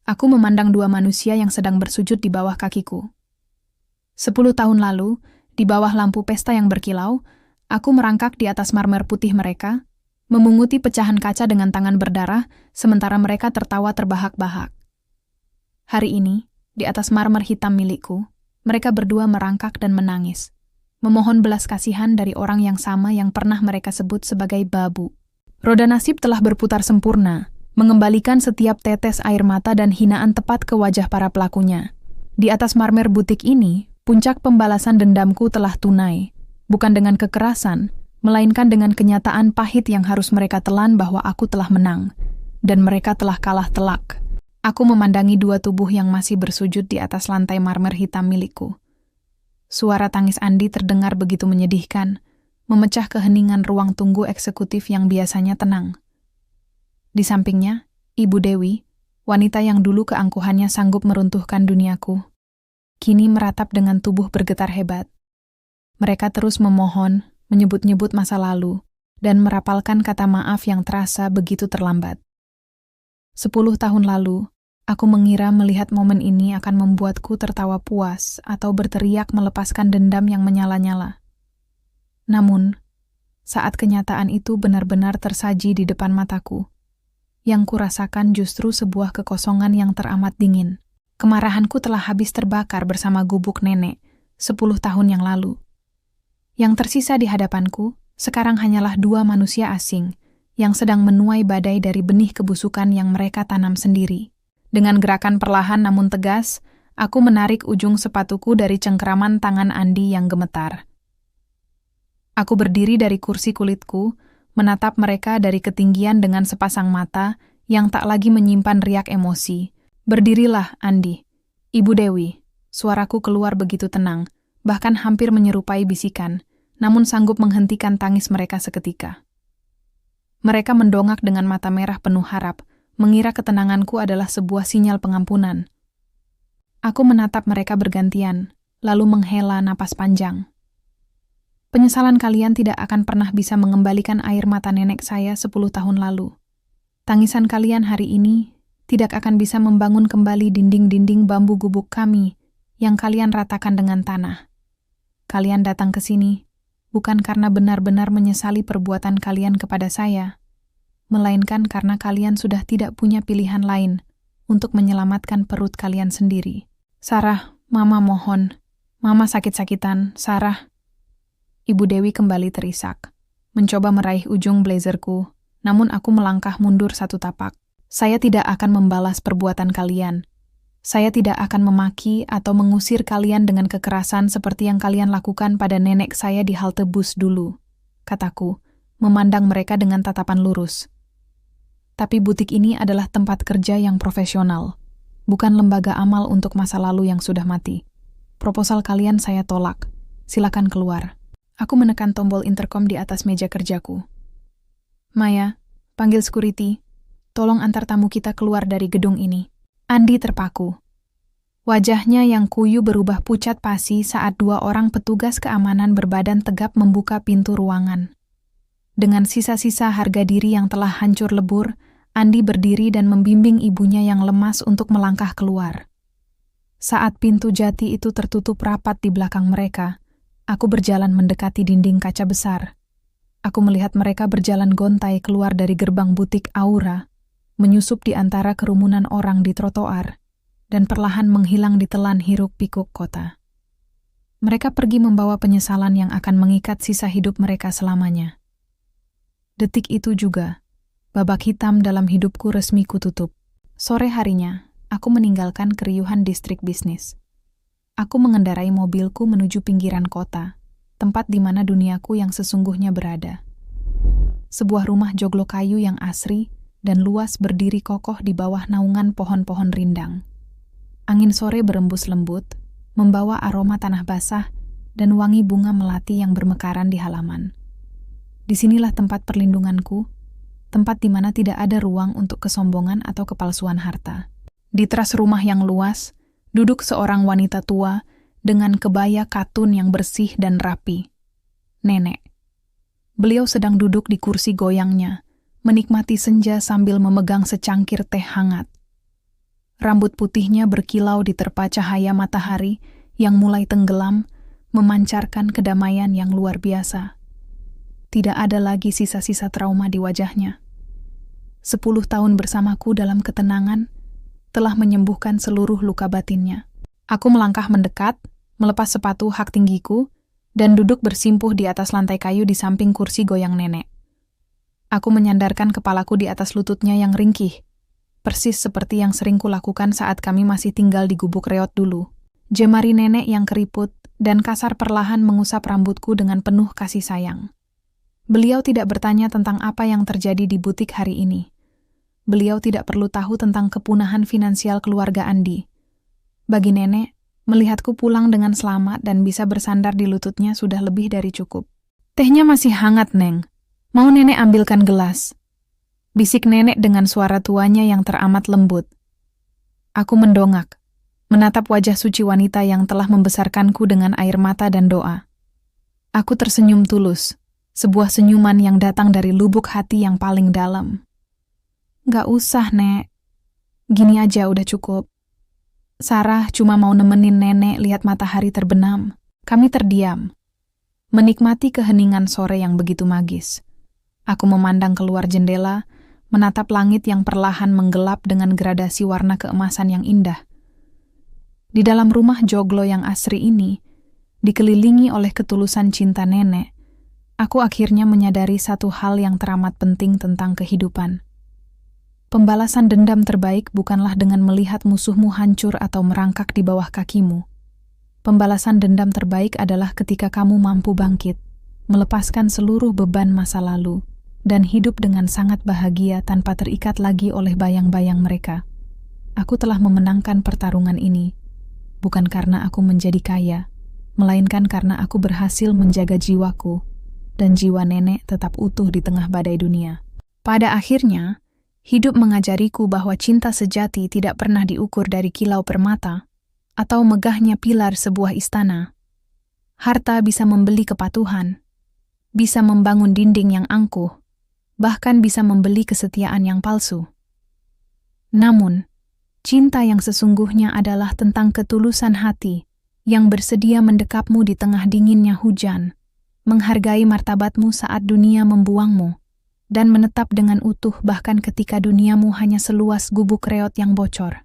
Aku memandang dua manusia yang sedang bersujud di bawah kakiku. 10 tahun lalu, di bawah lampu pesta yang berkilau, aku merangkak di atas marmer putih mereka, memunguti pecahan kaca dengan tangan berdarah, sementara mereka tertawa terbahak-bahak. Hari ini, di atas marmer hitam milikku, mereka berdua merangkak dan menangis, memohon belas kasihan dari orang yang sama yang pernah mereka sebut sebagai babu. Roda nasib telah berputar sempurna, mengembalikan setiap tetes air mata dan hinaan tepat ke wajah para pelakunya. Di atas marmer butik ini, puncak pembalasan dendamku telah tunai, bukan dengan kekerasan, melainkan dengan kenyataan pahit yang harus mereka telan bahwa aku telah menang, dan mereka telah kalah telak. Aku memandangi dua tubuh yang masih bersujud di atas lantai marmer hitam milikku. Suara tangis Andi terdengar begitu menyedihkan, memecah keheningan ruang tunggu eksekutif yang biasanya tenang. Di sampingnya, Ibu Dewi, wanita yang dulu keangkuhannya sanggup meruntuhkan duniaku, kini meratap dengan tubuh bergetar hebat. Mereka terus memohon, menyebut-nyebut masa lalu, dan merapalkan kata maaf yang terasa begitu terlambat. 10 tahun lalu, aku mengira melihat momen ini akan membuatku tertawa puas atau berteriak melepaskan dendam yang menyala-nyala. Namun, saat kenyataan itu benar-benar tersaji di depan mataku, yang kurasakan justru sebuah kekosongan yang teramat dingin. Kemarahanku telah habis terbakar bersama gubuk nenek 10 tahun yang lalu. Yang tersisa di hadapanku sekarang hanyalah 2 manusia asing yang sedang menuai badai dari benih kebusukan yang mereka tanam sendiri. Dengan gerakan perlahan namun tegas, aku menarik ujung sepatuku dari cengkeraman tangan Andi yang gemetar. Aku berdiri dari kursi kulitku, menatap mereka dari ketinggian dengan sepasang mata yang tak lagi menyimpan riak emosi. Berdirilah, Andi. Ibu Dewi, suaraku keluar begitu tenang, bahkan hampir menyerupai bisikan, namun sanggup menghentikan tangis mereka seketika. Mereka mendongak dengan mata merah penuh harap, mengira ketenanganku adalah sebuah sinyal pengampunan. Aku menatap mereka bergantian, lalu menghela napas panjang. Penyesalan kalian tidak akan pernah bisa mengembalikan air mata nenek saya 10 tahun lalu. Tangisan kalian hari ini tidak akan bisa membangun kembali dinding-dinding bambu gubuk kami yang kalian ratakan dengan tanah. Kalian datang ke sini bukan karena benar-benar menyesali perbuatan kalian kepada saya, melainkan karena kalian sudah tidak punya pilihan lain untuk menyelamatkan perut kalian sendiri. Sarah, Mama mohon. Mama sakit-sakitan, Sarah. Ibu Dewi kembali terisak, mencoba meraih ujung blazerku, namun aku melangkah mundur 1 tapak. Saya tidak akan membalas perbuatan kalian. Saya tidak akan memaki atau mengusir kalian dengan kekerasan seperti yang kalian lakukan pada nenek saya di halte bus dulu, kataku, memandang mereka dengan tatapan lurus. Tapi butik ini adalah tempat kerja yang profesional, bukan lembaga amal untuk masa lalu yang sudah mati. Proposal kalian saya tolak. Silakan keluar. Aku menekan tombol intercom di atas meja kerjaku. Maya, panggil security. Tolong antar tamu kita keluar dari gedung ini. Andi terpaku. Wajahnya yang kuyu berubah pucat pasi saat 2 orang petugas keamanan berbadan tegap membuka pintu ruangan. Dengan sisa-sisa harga diri yang telah hancur lebur, Andi berdiri dan membimbing ibunya yang lemas untuk melangkah keluar. Saat pintu jati itu tertutup rapat di belakang mereka, aku berjalan mendekati dinding kaca besar. Aku melihat mereka berjalan gontai keluar dari gerbang butik Aura, menyusup di antara kerumunan orang di trotoar, dan perlahan menghilang di telan hiruk-pikuk kota. Mereka pergi membawa penyesalan yang akan mengikat sisa hidup mereka selamanya. Detik itu juga, babak hitam dalam hidupku resmi kututup. Sore harinya, aku meninggalkan keriuhan distrik bisnis. Aku mengendarai mobilku menuju pinggiran kota, tempat di mana duniaku yang sesungguhnya berada. Sebuah rumah joglo kayu yang asri dan luas berdiri kokoh di bawah naungan pohon-pohon rindang. Angin sore berembus lembut, membawa aroma tanah basah dan wangi bunga melati yang bermekaran di halaman. Disinilah tempat perlindunganku, tempat di mana tidak ada ruang untuk kesombongan atau kepalsuan harta. Di teras rumah yang luas, duduk seorang wanita tua dengan kebaya katun yang bersih dan rapi. Nenek. Beliau sedang duduk di kursi goyangnya, menikmati senja sambil memegang secangkir teh hangat. Rambut putihnya berkilau diterpa cahaya matahari yang mulai tenggelam, memancarkan kedamaian yang luar biasa. Tidak ada lagi sisa-sisa trauma di wajahnya. 10 tahun bersamaku dalam ketenangan telah menyembuhkan seluruh luka batinnya. Aku melangkah mendekat, melepas sepatu hak tinggiku, dan duduk bersimpuh di atas lantai kayu di samping kursi goyang nenek. Aku menyandarkan kepalaku di atas lututnya yang ringkih, persis seperti yang sering kulakukan saat kami masih tinggal di gubuk reot dulu. Jemari nenek yang keriput dan kasar perlahan mengusap rambutku dengan penuh kasih sayang. Beliau tidak bertanya tentang apa yang terjadi di butik hari ini. Beliau tidak perlu tahu tentang kepunahan finansial keluarga Andi. Bagi nenek, melihatku pulang dengan selamat dan bisa bersandar di lututnya sudah lebih dari cukup. Tehnya masih hangat, Neng. Mau nenek ambilkan gelas? Bisik nenek dengan suara tuanya yang teramat lembut. Aku mendongak, menatap wajah suci wanita yang telah membesarkanku dengan air mata dan doa. Aku tersenyum tulus, sebuah senyuman yang datang dari lubuk hati yang paling dalam. Gak usah, Nek. Gini aja udah cukup. Sarah cuma mau nemenin nenek lihat matahari terbenam. Kami terdiam, menikmati keheningan sore yang begitu magis. Aku memandang keluar jendela, menatap langit yang perlahan menggelap dengan gradasi warna keemasan yang indah. Di dalam rumah joglo yang asri ini, dikelilingi oleh ketulusan cinta nenek, aku akhirnya menyadari satu hal yang teramat penting tentang kehidupan. Pembalasan dendam terbaik bukanlah dengan melihat musuhmu hancur atau merangkak di bawah kakimu. Pembalasan dendam terbaik adalah ketika kamu mampu bangkit, melepaskan seluruh beban masa lalu, dan hidup dengan sangat bahagia tanpa terikat lagi oleh bayang-bayang mereka. Aku telah memenangkan pertarungan ini, bukan karena aku menjadi kaya, melainkan karena aku berhasil menjaga jiwaku, dan jiwa nenek tetap utuh di tengah badai dunia. Pada akhirnya, hidup mengajariku bahwa cinta sejati tidak pernah diukur dari kilau permata atau megahnya pilar sebuah istana. Harta bisa membeli kepatuhan, bisa membangun dinding yang angkuh, bahkan bisa membeli kesetiaan yang palsu. Namun, cinta yang sesungguhnya adalah tentang ketulusan hati yang bersedia mendekapmu di tengah dinginnya hujan, menghargai martabatmu saat dunia membuangmu, dan menetap dengan utuh bahkan ketika duniamu hanya seluas gubuk reot yang bocor.